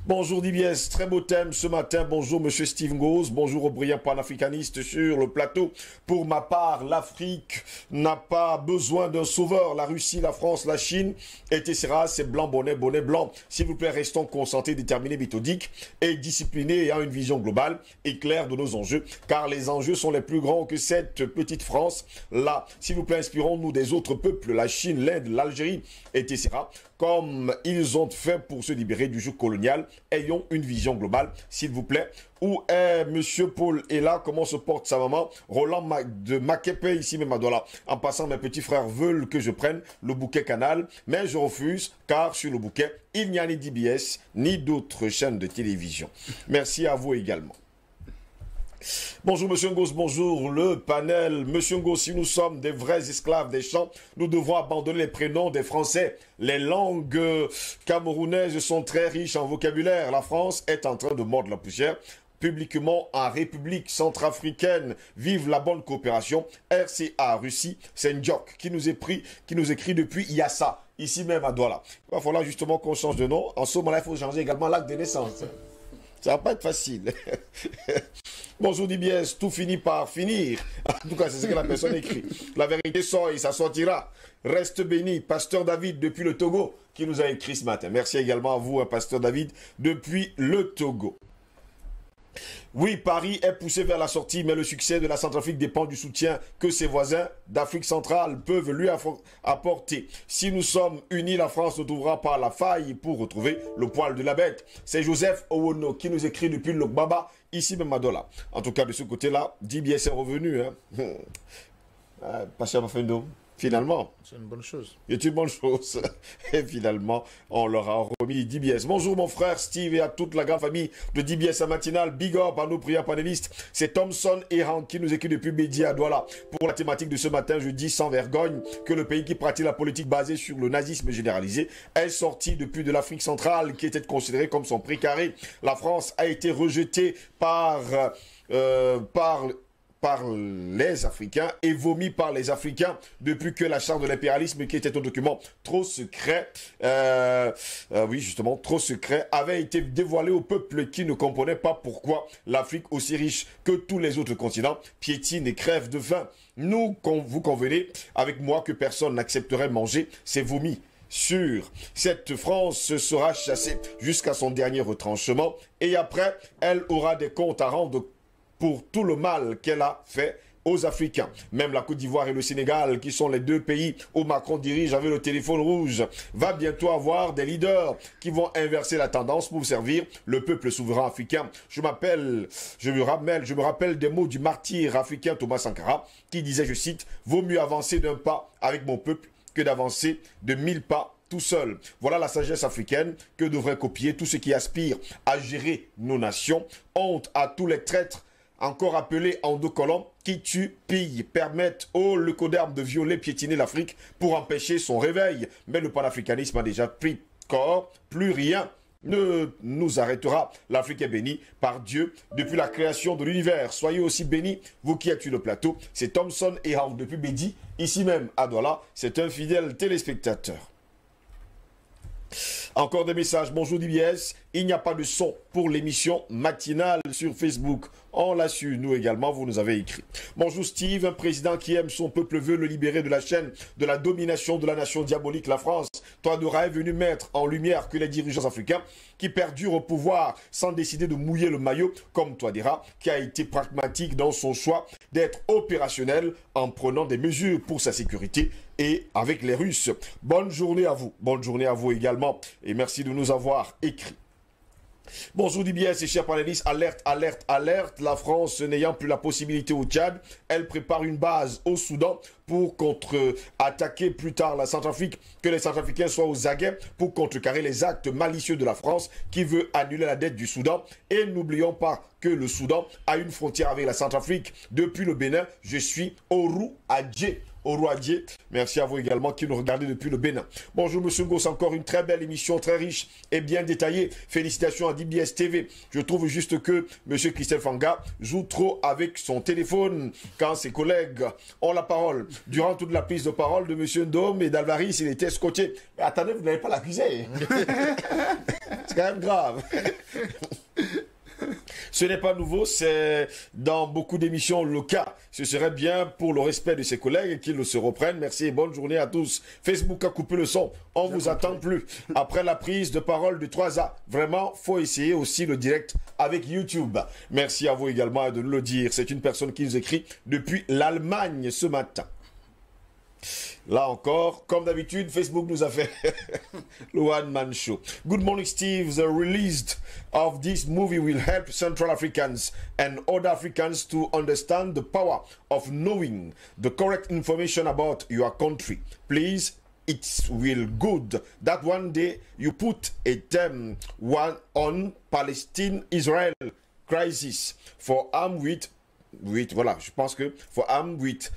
Bonjour DBS, très beau thème ce matin. Bonjour Monsieur Steve Ngos, bonjour aux brillants panafricanistes sur le plateau. Pour ma part, l'Afrique n'a pas besoin d'un sauveur. La Russie, la France, la Chine, etc. C'est blanc, bonnet, bonnet blanc. S'il vous plaît, restons concentrés, déterminés, méthodiques et disciplinés ayant une vision globale et claire de nos enjeux. Car les enjeux sont les plus grands que cette petite France-là. S'il vous plaît, inspirons-nous des autres peuples, la Chine, l'Inde, l'Algérie, etc. Comme ils ont fait pour se libérer du joug colonial. Ayons une vision globale, s'il vous plaît. Où est Monsieur Paul est là? Comment se porte sa maman? Roland de Makepe, ici même à Douala. En passant, mes petits frères veulent que je prenne le bouquet Canal, mais je refuse, car sur le bouquet, il n'y a ni DBS, ni d'autres chaînes de télévision. Merci à vous également. Bonjour Monsieur Ngos, bonjour le panel. Monsieur Ngos, si nous sommes des vrais esclaves des champs, nous devons abandonner les prénoms des Français. Les langues camerounaises sont très riches en vocabulaire. La France est en train de mordre la poussière. Publiquement en République centrafricaine. Vive la bonne coopération. RCA Russie, c'est Ndjok qui nous écrit depuis Yassa, ici même à Douala. Il va falloir justement qu'on change de nom. En ce moment-là, il faut changer également l'acte de naissance. Ça va pas être facile. Bonjour DBS, tout finit par finir. En tout cas, c'est ce que la personne écrit. La vérité sort et ça sortira. Reste béni, Pasteur David depuis le Togo, qui nous a écrit ce matin. Merci également à vous, Pasteur David, depuis le Togo. Oui, Paris est poussé vers la sortie, mais le succès de la Centrafrique dépend du soutien que ses voisins d'Afrique centrale peuvent lui apporter. Si nous sommes unis, la France ne trouvera pas la faille pour retrouver le poil de la bête. C'est Joseph Owono qui nous écrit depuis le Gbaba, ici même à Douala. En tout cas, de ce côté-là, DBS est revenu. Pasteur Mafendo. Finalement, c'est une bonne chose. C'est une bonne chose. Et finalement, on leur a remis DBS. Bonjour mon frère Steve et à toute la grande famille de DBS à matinale. Big up à nos prières panélistes. C'est Thomson Eran qui nous écrit depuis Bédia à Douala. Pour la thématique de ce matin, je dis sans vergogne que le pays qui pratique la politique basée sur le nazisme généralisé est sorti depuis de l'Afrique centrale qui était considérée comme son précaré. La France a été rejetée par les Africains et vomi par les Africains depuis que la charte de l'impérialisme, qui était un document trop secret, oui justement trop secret, avait été dévoilé au peuple qui ne comprenait pas pourquoi l'Afrique, aussi riche que tous les autres continents, piétine et crève de faim. Vous convenez avec moi que personne n'accepterait manger ces vomis. Sûr, cette France sera chassée jusqu'à son dernier retranchement et après, elle aura des comptes à rendre pour tout le mal qu'elle a fait aux Africains. Même la Côte d'Ivoire et le Sénégal, qui sont les deux pays où Macron dirige avec le téléphone rouge, va bientôt avoir des leaders qui vont inverser la tendance pour servir le peuple souverain africain. Je me rappelle des mots du martyr africain Thomas Sankara, qui disait, je cite, « Vaut mieux avancer d'un pas avec mon peuple que d'avancer de 1000 pas tout seul. » Voilà la sagesse africaine que devraient copier tous ceux qui aspirent à gérer nos nations. Honte à tous les traîtres encore appelés en deux colons, qui tuent, pillent, permettent au leucoderme de violer, piétiner l'Afrique pour empêcher son réveil. Mais le panafricanisme a déjà pris corps, plus rien ne nous arrêtera. L'Afrique est bénie par Dieu depuis la création de l'univers. Soyez aussi bénis, vous qui êtes sur le plateau. C'est Thompson et Howe depuis Bédi, ici même à Douala. C'est un fidèle téléspectateur. Encore des messages. Bonjour DBS. Il n'y a pas de son pour l'émission matinale sur Facebook. On l'a su, nous également, vous nous avez écrit. Bonjour Steve, un président qui aime son peuple veut le libérer de la chaîne de la domination de la nation diabolique, la France. Touadéra est venu mettre en lumière que les dirigeants africains qui perdurent au pouvoir sans décider de mouiller le maillot, comme Touadéra, qui a été pragmatique dans son choix d'être opérationnel en prenant des mesures pour sa sécurité et avec les Russes. Bonne journée à vous. Bonne journée à vous également. Et merci de nous avoir écrit. Bonjour DBS et chers panélistes, alerte, alerte, alerte. La France n'ayant plus la possibilité au Tchad, elle prépare une base au Soudan pour contre-attaquer plus tard la Centrafrique, que les Centrafricains soient aux aguets pour contrecarrer les actes malicieux de la France qui veut annuler la dette du Soudan. Et n'oublions pas que le Soudan a une frontière avec la Centrafrique. Depuis le Bénin, je suis Oru Adjé. Orouadjé. Merci à vous également qui nous regardez depuis le Bénin. Bonjour Monsieur Goss, encore une très belle émission, très riche et bien détaillée. Félicitations à DBS TV. Je trouve juste que Monsieur Christophe Fanga joue trop avec son téléphone quand ses collègues ont la parole. Durant toute la prise de parole de Monsieur Ndom et d'Alvaris, il était scotché. Mais attendez, vous n'allez pas l'accuser. C'est quand même grave. Ce n'est pas nouveau, c'est dans beaucoup d'émissions le cas. Ce serait bien pour le respect de ses collègues qu'ils se reprennent. Merci et bonne journée à tous. Facebook a coupé le son. On vous attend plus. Après la prise de parole de 3A, vraiment, faut essayer aussi le direct avec YouTube. Merci à vous également de nous le dire. C'est une personne qui nous écrit depuis l'Allemagne ce matin. Là encore, comme d'habitude, Facebook nous a fait le one-man show. Good morning, Steve. The release of this movie will help Central Africans and other Africans to understand the power of knowing the correct information about your country. Please, it will good that one day you put a term on Palestine-Israel crisis for arm with voilà, je pense que for arm with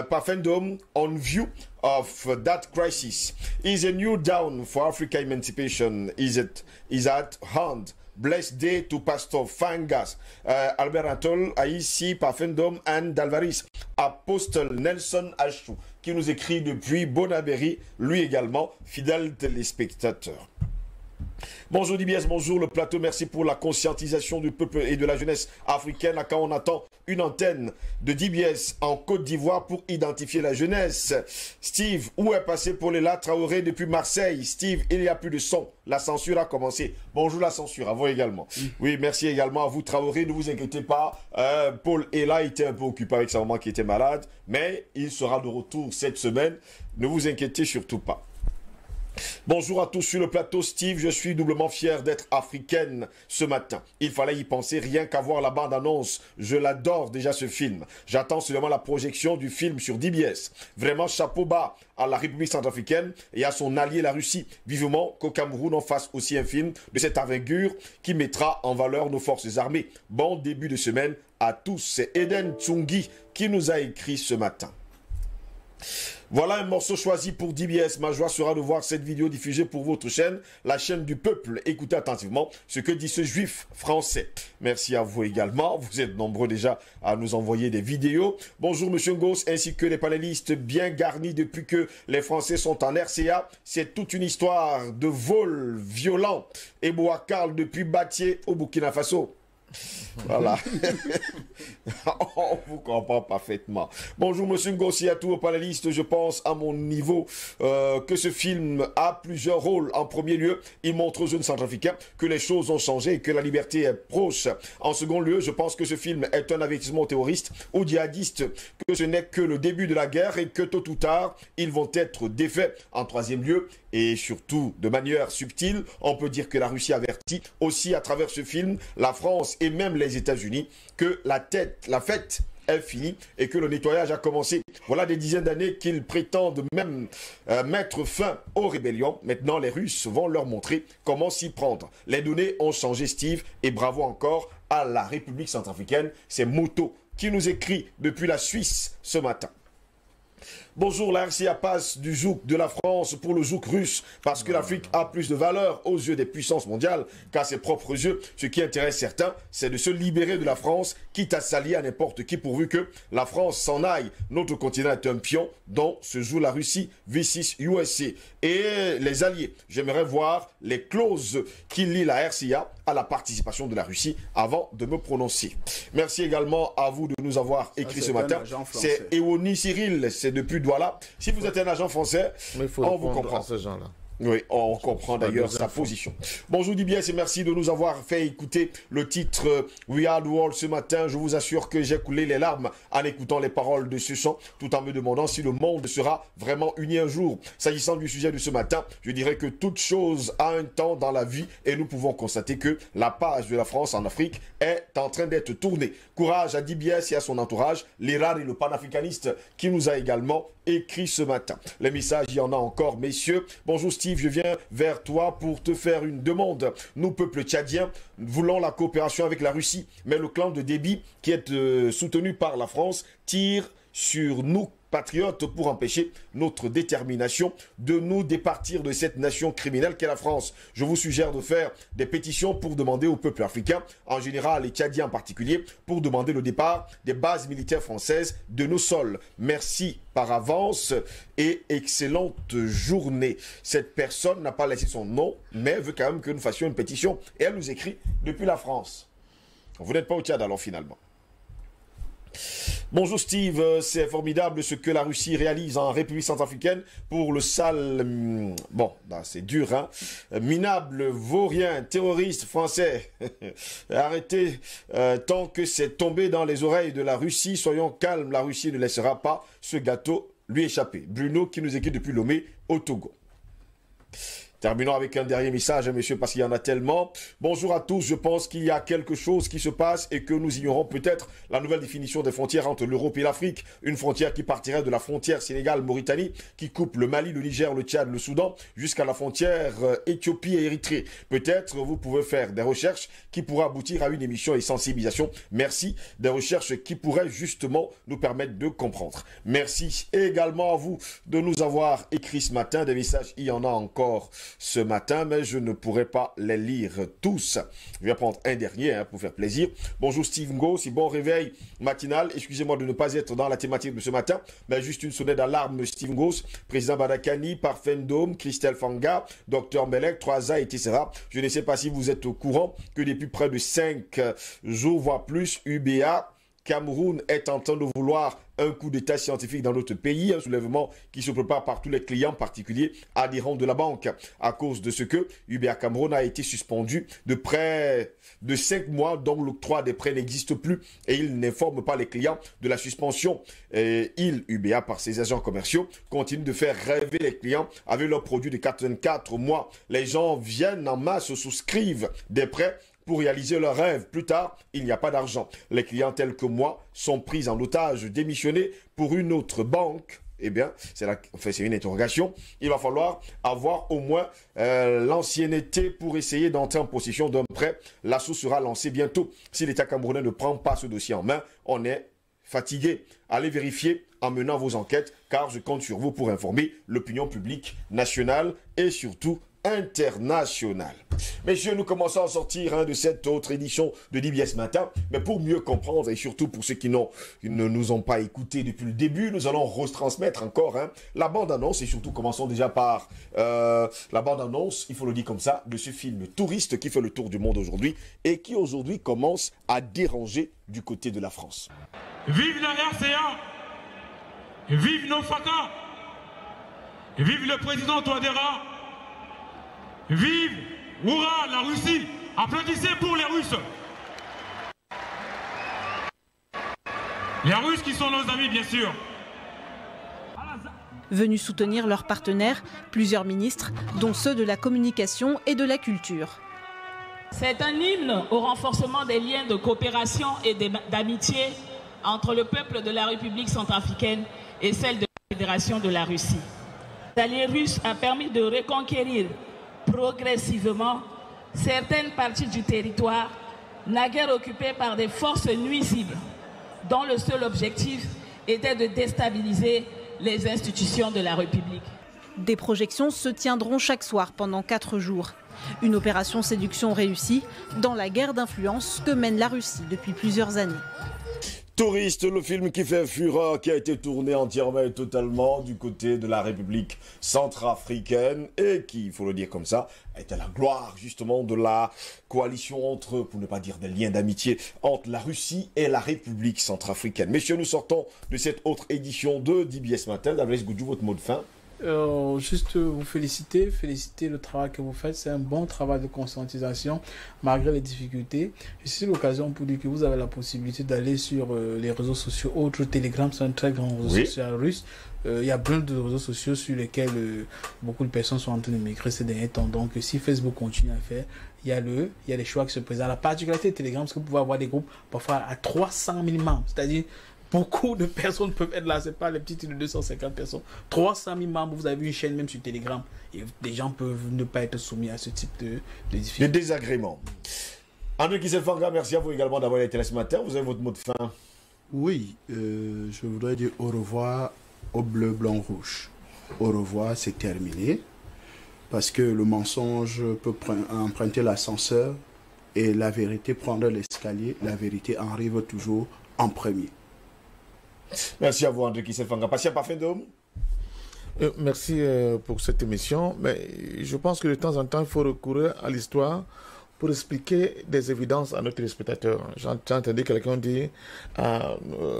Parfendom on view of that crisis is a new dawn for Africa emancipation is at hand. Blessed day to Pastor Fangas, Albert Atol, Aïssi, Parfendom and Dalvaris. Apostle Nelson Achou, qui nous écrit depuis Bonaberry, lui également, fidèle téléspectateur. Bonjour DBS, bonjour le plateau, merci pour la conscientisation du peuple et de la jeunesse africaine. Quand on attend une antenne de DBS en Côte d'Ivoire pour identifier la jeunesse. Steve, où est passé Paul-Ella Traoré depuis Marseille? Steve, il n'y a plus de son, la censure a commencé. Bonjour la censure, à vous également. Oui, merci également à vous Traoré, ne vous inquiétez pas. Paul-Ella était un peu occupé avec sa maman qui était malade, mais il sera de retour cette semaine. Ne vous inquiétez surtout pas. Bonjour à tous sur le plateau, Steve, je suis doublement fier d'être africaine ce matin. Il fallait y penser rien qu'à voir la bande-annonce. Je l'adore déjà ce film. J'attends seulement la projection du film sur DBS. Vraiment chapeau bas à la République centrafricaine et à son allié la Russie. Vivement qu'au Cameroun on fasse aussi un film de cette envergure qui mettra en valeur nos forces armées. Bon début de semaine à tous. C'est Eden Tsungi qui nous a écrit ce matin. Voilà un morceau choisi pour DBS. Ma joie sera de voir cette vidéo diffusée pour votre chaîne, la chaîne du peuple. Écoutez attentivement ce que dit ce juif français. Merci à vous également. Vous êtes nombreux déjà à nous envoyer des vidéos. Bonjour Monsieur Ngoss, ainsi que les panélistes bien garnis depuis que les Français sont en RCA. C'est toute une histoire de vol violent. Et Bouakar depuis Batié au Burkina Faso. Voilà. On vous comprend parfaitement. Bonjour Monsieur Ngossi, à tous vos panélistes. Je pense à mon niveau que ce film a plusieurs rôles. En premier lieu, il montre aux jeunes centrafricains que les choses ont changé et que la liberté est proche. En second lieu, je pense que ce film est un avertissement aux terroristes, aux djihadistes, que ce n'est que le début de la guerre et que tôt ou tard, ils vont être défaits. En troisième lieu, et surtout de manière subtile, on peut dire que la Russie avertit aussi à travers ce film la France et même les États-Unis que la fête est finie et que le nettoyage a commencé. Voilà des dizaines d'années qu'ils prétendent même mettre fin aux rébellions. Maintenant, les Russes vont leur montrer comment s'y prendre. Les données ont changé, Steve, et bravo encore à la République centrafricaine. C'est Moto qui nous écrit depuis la Suisse ce matin. Bonjour, la RCA passe du joug de la France pour le joug russe parce que l'Afrique a plus de valeur aux yeux des puissances mondiales qu'à ses propres yeux. Ce qui intéresse certains, c'est de se libérer de la France, quitte à s'allier à n'importe qui pourvu que la France s'en aille. Notre continent est un pion dont se joue la Russie, V6 USA. Et les alliés, j'aimerais voir les clauses qui lient la RCA à la participation de la Russie avant de me prononcer. Merci également à vous de nous avoir écrit ce matin. C'est Eoni Cyril, c'est depuis Douala. Si vous êtes un agent français, on vous comprend. Ce genre-là. Oui, on comprend d'ailleurs sa position. Bonjour DBS et merci de nous avoir fait écouter le titre We Are the World ce matin. Je vous assure que j'ai coulé les larmes en écoutant les paroles de ce chant, tout en me demandant si le monde sera vraiment uni un jour. S'agissant du sujet de ce matin, je dirais que toute chose a un temps dans la vie et nous pouvons constater que la page de la France en Afrique est en train d'être tournée. Courage à DBS et à son entourage, l'Iran et le panafricaniste qui nous a également écrit ce matin. Les messages, il y en a encore, messieurs. Bonjour Steve, je viens vers toi pour te faire une demande. Nous, peuple tchadien, voulons la coopération avec la Russie, mais le clan de Déby, qui est soutenu par la France, tire sur nous, patriotes, pour empêcher notre détermination de nous départir de cette nation criminelle qu'est la France. Je vous suggère de faire des pétitions pour demander au peuple africain, en général et tchadien en particulier, pour demander le départ des bases militaires françaises de nos sols. Merci par avance et excellente journée. Cette personne n'a pas laissé son nom, mais veut quand même que nous fassions une pétition. Et elle nous écrit depuis la France. Vous n'êtes pas au Tchad alors finalement. Bonjour Steve, c'est formidable ce que la Russie réalise en République centrafricaine pour le sale, bon, c'est dur, hein, minable, vaurien, terroriste français. Arrêtez, tant que c'est tombé dans les oreilles de la Russie, soyons calmes, la Russie ne laissera pas ce gâteau lui échapper. Bruno qui nous écrit depuis Lomé au Togo. Terminons avec un dernier message, messieurs, parce qu'il y en a tellement. Bonjour à tous, je pense qu'il y a quelque chose qui se passe et que nous ignorons peut-être la nouvelle définition des frontières entre l'Europe et l'Afrique. Une frontière qui partirait de la frontière Sénégal-Mauritanie, qui coupe le Mali, le Niger, le Tchad, le Soudan, jusqu'à la frontière Éthiopie et Érythrée. Peut-être vous pouvez faire des recherches qui pourraient aboutir à une émission et sensibilisation. Merci, des recherches qui pourraient justement nous permettre de comprendre. Merci également à vous de nous avoir écrit ce matin. Des messages, il y en a encore ce matin, mais je ne pourrai pas les lire tous. Je vais prendre un dernier pour faire plaisir. Bonjour Steve Ngo, si bon réveil matinal. Excusez-moi de ne pas être dans la thématique de ce matin, mais juste une sonnette d'alarme. Steve Ngo, président Badakani, Parfendome, Christelle Fanga, Dr Melek, 3A, etc. Je ne sais pas si vous êtes au courant que depuis près de 5 jours, voire plus, UBA, Cameroun est en train de vouloir un coup d'état scientifique dans notre pays, un soulèvement qui se prépare par tous les clients particuliers adhérents de la banque. À cause de ce que UBA Cameroun a été suspendu de près de 5 mois, dont l'octroi des prêts n'existe plus et il n'informe pas les clients de la suspension. Et UBA, par ses agents commerciaux, continue de faire rêver les clients avec leurs produits de 84 mois. Les gens viennent en masse, souscrivent des prêts pour réaliser leurs rêves. Plus tard, il n'y a pas d'argent. Les clients tels que moi sont pris en otage, démissionnés pour une autre banque. Eh bien, c'est une interrogation. Il va falloir avoir au moins l'ancienneté pour essayer d'entrer en possession d'un prêt. L'assaut sera lancé bientôt. Si l'État camerounais ne prend pas ce dossier en main, on est fatigué. Allez vérifier en menant vos enquêtes, car je compte sur vous pour informer l'opinion publique nationale et surtout international. Messieurs, nous commençons à sortir de cette autre édition de DBS Matin, mais pour mieux comprendre et surtout pour ceux qui ne nous ont pas écoutés depuis le début, nous allons retransmettre encore la bande-annonce et surtout commençons déjà par la bande-annonce, il faut le dire comme ça, de ce film touriste qui fait le tour du monde aujourd'hui et qui aujourd'hui commence à déranger du côté de la France. Vive la RCA, vive nos FACA, vive le président Touadéra, vive Oura, la Russie. Applaudissez pour les Russes. Les Russes qui sont nos amis, bien sûr. Venus soutenir leurs partenaires, plusieurs ministres, dont ceux de la communication et de la culture. C'est un hymne au renforcement des liens de coopération et d'amitié entre le peuple de la République centrafricaine et celle de la Fédération de la Russie. L'allié russe a permis de reconquérir progressivement certaines parties du territoire naguère occupées par des forces nuisibles dont le seul objectif était de déstabiliser les institutions de la République. Des projections se tiendront chaque soir pendant 4 jours. Une opération séduction réussie dans la guerre d'influence que mène la Russie depuis plusieurs années. Touriste, le film qui fait fureur, qui a été tourné entièrement et totalement du côté de la République centrafricaine et qui, il faut le dire comme ça, est à la gloire justement de la coalition entre, pour ne pas dire des liens d'amitié, entre la Russie et la République centrafricaine. Messieurs, nous sortons de cette autre édition de DBS Matin. Adresse Goudjou, votre mot de fin. Juste vous féliciter le travail que vous faites. C'est un bon travail de conscientisation malgré les difficultés. Je suis l'occasion pour dire que vous avez la possibilité d'aller sur les réseaux sociaux autres. Telegram, c'est un très grand réseau social russe. Il y a plein de réseaux sociaux sur lesquels beaucoup de personnes sont en train de migrer ces derniers temps. Donc si Facebook continue à faire, il y a des choix qui se présentent. La particularité de Telegram, c'est que vous pouvez avoir des groupes parfois à 300 000 membres. C'est-à-dire beaucoup de personnes peuvent être là, c'est pas les petits de 250 personnes. 300 000 membres, vous avez une chaîne même sur Telegram. Et des gens peuvent ne pas être soumis à ce type de difficultés. De désagréments. André Kisselfanga, merci à vous également d'avoir été là ce matin. Vous avez votre mot de fin. Oui, je voudrais dire au revoir au bleu, blanc, rouge. Au revoir, c'est terminé. Parce que le mensonge peut emprunter l'ascenseur et la vérité prendre l'escalier. La vérité arrive toujours en premier. Merci à vous, André Kisselfanga. Passez à fin d'homme. Merci pour cette émission. Mais je pense que de temps en temps, il faut recourir à l'histoire pour expliquer des évidences à nos téléspectateurs. J'ai entendu quelqu'un dire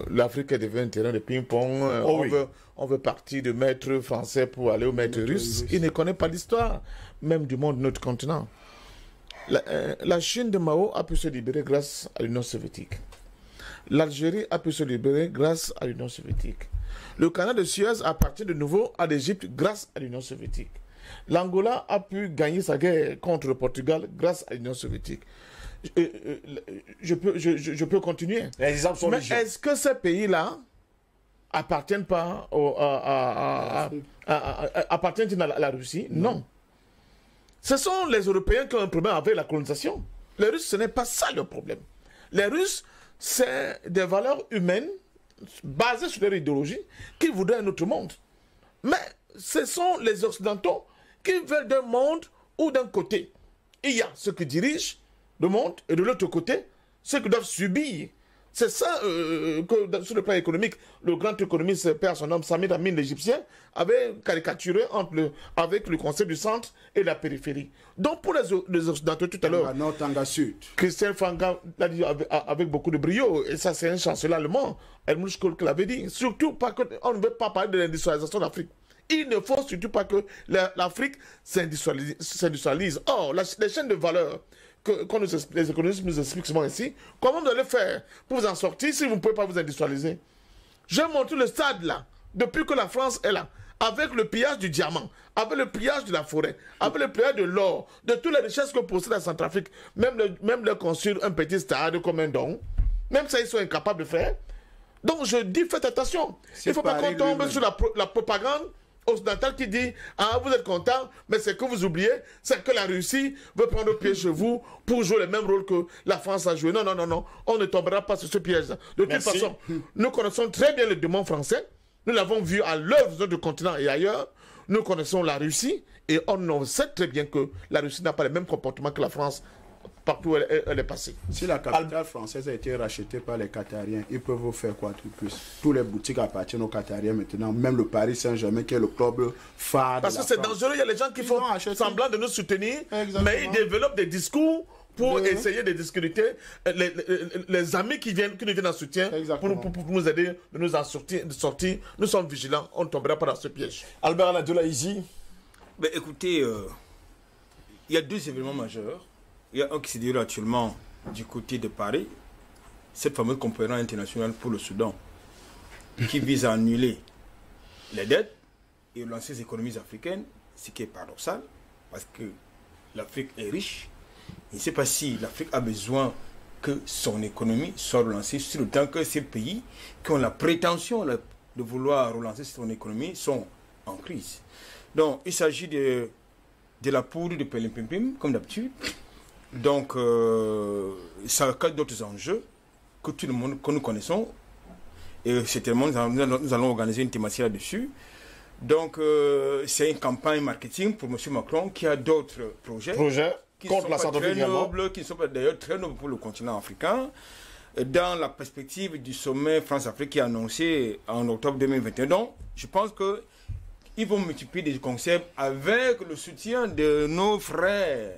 l'Afrique est devenue un terrain de ping-pong. On veut partir de maître français pour aller au maître russe. Il ne connaît pas l'histoire, même du monde de notre continent. La Chine de Mao a pu se libérer grâce à l'Union soviétique. L'Algérie a pu se libérer grâce à l'Union soviétique. Le canal de Suez appartient de nouveau à l'Égypte grâce à l'Union soviétique. L'Angola a pu gagner sa guerre contre le Portugal grâce à l'Union soviétique. Je peux continuer. Les exemples sont mais est-ce que ces pays-là appartiennent pas appartiennent à la Russie? Non. Ce sont les Européens qui ont un problème avec la colonisation. Les Russes, ce n'est pas ça le problème. Les Russes, c'est des valeurs humaines basées sur leur idéologie qui voudraient un autre monde. Mais ce sont les Occidentaux qui veulent d'un monde ou d'un côté. Il y a ceux qui dirigent le monde et de l'autre côté, ceux qui doivent subir. C'est ça que sur le plan économique, le grand économiste, père son nom, Samir Amin, l'Égyptien, avait caricaturé avec le concept du centre et la périphérie. Donc pour les Occidentaux tout à l'heure, Christian Fanga l'a dit avec beaucoup de brio, et ça c'est un chancelier allemand, Helmut Kohl qui l'avait dit, surtout pas qu'on ne veut pas parler de l'industrialisation d'Afrique. Il ne faut surtout pas que l'Afrique s'industrialise. Or, les chaînes de valeur quand les économistes nous expliquent souvent ici, comment vous allez faire pour vous en sortir si vous ne pouvez pas vous industrialiser? J'ai montré le stade là, depuis que la France est là, avec le pillage du diamant, avec le pillage de la forêt, avec le pillage de l'or, de toutes les richesses que possède la Centrafrique, même leur construire un petit stade comme un don, même ça ils sont incapables de faire. Donc je dis faites attention, il ne faut pas qu'on tombe sur la propagande occidental qui dit « Ah, vous êtes content, mais c'est que vous oubliez, c'est que la Russie veut prendre pied chez vous pour jouer le même rôle que la France a joué. » Non, non, non, non, on ne tombera pas sur ce piège-là. De toute façon, nous connaissons très bien le démon français. Nous l'avons vu à l'œuvre sur notre continent et ailleurs. Nous connaissons la Russie et on sait très bien que la Russie n'a pas le même comportement que la France partout où elle est passée. Si la capitale française a été rachetée par les Qatariens, ils peuvent vous faire quoi de plus? Tous les boutiques appartiennent aux Qatariens maintenant, même le Paris Saint-Germain qui est le club phare. Parce que c'est dangereux, il y a les gens qui font semblant de nous soutenir, mais ils développent des discours pour essayer de discréditer les amis qui nous viennent en soutien pour nous aider de nous en sortir. Nous sommes vigilants, on ne tombera pas dans ce piège. Albert Aladolaïzi. Ben, écoutez, il y a deux événements majeurs. Il y a un qui se déroule actuellement du côté de Paris, cette fameuse conférence internationale pour le Soudan, qui vise à annuler les dettes et relancer les économies africaines, ce qui est paradoxal, parce que l'Afrique est riche. Il ne sait pas si l'Afrique a besoin que son économie soit relancée, sur le temps que ces pays qui ont la prétention de vouloir relancer son économie sont en crise. Donc, il s'agit de la poudre de Pelimpim, comme d'habitude. Donc, ça a d'autres enjeux que tout le monde, que nous connaissons. Et certainement, nous allons organiser une thématique là-dessus. Donc, c'est une campagne marketing pour M. Macron qui a d'autres projets qui contre la Centrafrique également, qui ne sont pas d'ailleurs très nobles pour le continent africain, dans la perspective du sommet France-Afrique qui est annoncé en octobre 2021. Donc, je pense qu'ils vont multiplier des concepts avec le soutien de nos frères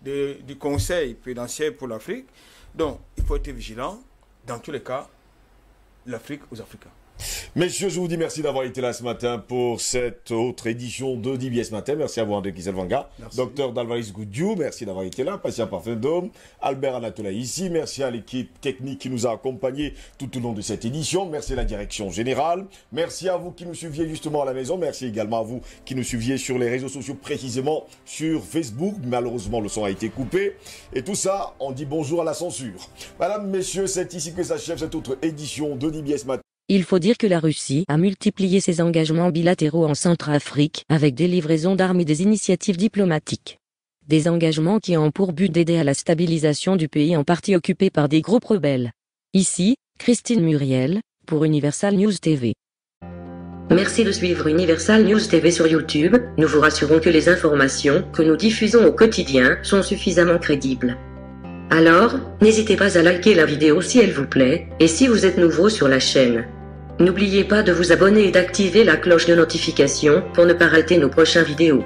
du Conseil présidentiel pour l'Afrique. Donc, il faut être vigilant. Dans tous les cas, l'Afrique aux Africains. Messieurs, je vous dis merci d'avoir été là ce matin pour cette autre édition de DBS Matin. Merci à vous, André Kieselvanga. Docteur Dalvaris Goudiou, merci d'avoir été là. Patient Parfendome, Albert Anatola ici. Merci à l'équipe technique qui nous a accompagnés tout au long de cette édition. Merci à la direction générale. Merci à vous qui nous suiviez justement à la maison. Merci également à vous qui nous suiviez sur les réseaux sociaux, précisément sur Facebook. Malheureusement, le son a été coupé. Et tout ça, on dit bonjour à la censure. Madame, messieurs, c'est ici que s'achève cette autre édition de DBS Matin. Il faut dire que la Russie a multiplié ses engagements bilatéraux en Centrafrique avec des livraisons d'armes et des initiatives diplomatiques. Des engagements qui ont pour but d'aider à la stabilisation du pays en partie occupé par des groupes rebelles. Ici, Christine Muriel, pour Universal News TV. Merci de suivre Universal News TV sur YouTube. Nous vous rassurons que les informations que nous diffusons au quotidien sont suffisamment crédibles. Alors, n'hésitez pas à liker la vidéo si elle vous plaît, et si vous êtes nouveau sur la chaîne. N'oubliez pas de vous abonner et d'activer la cloche de notification pour ne pas rater nos prochaines vidéos.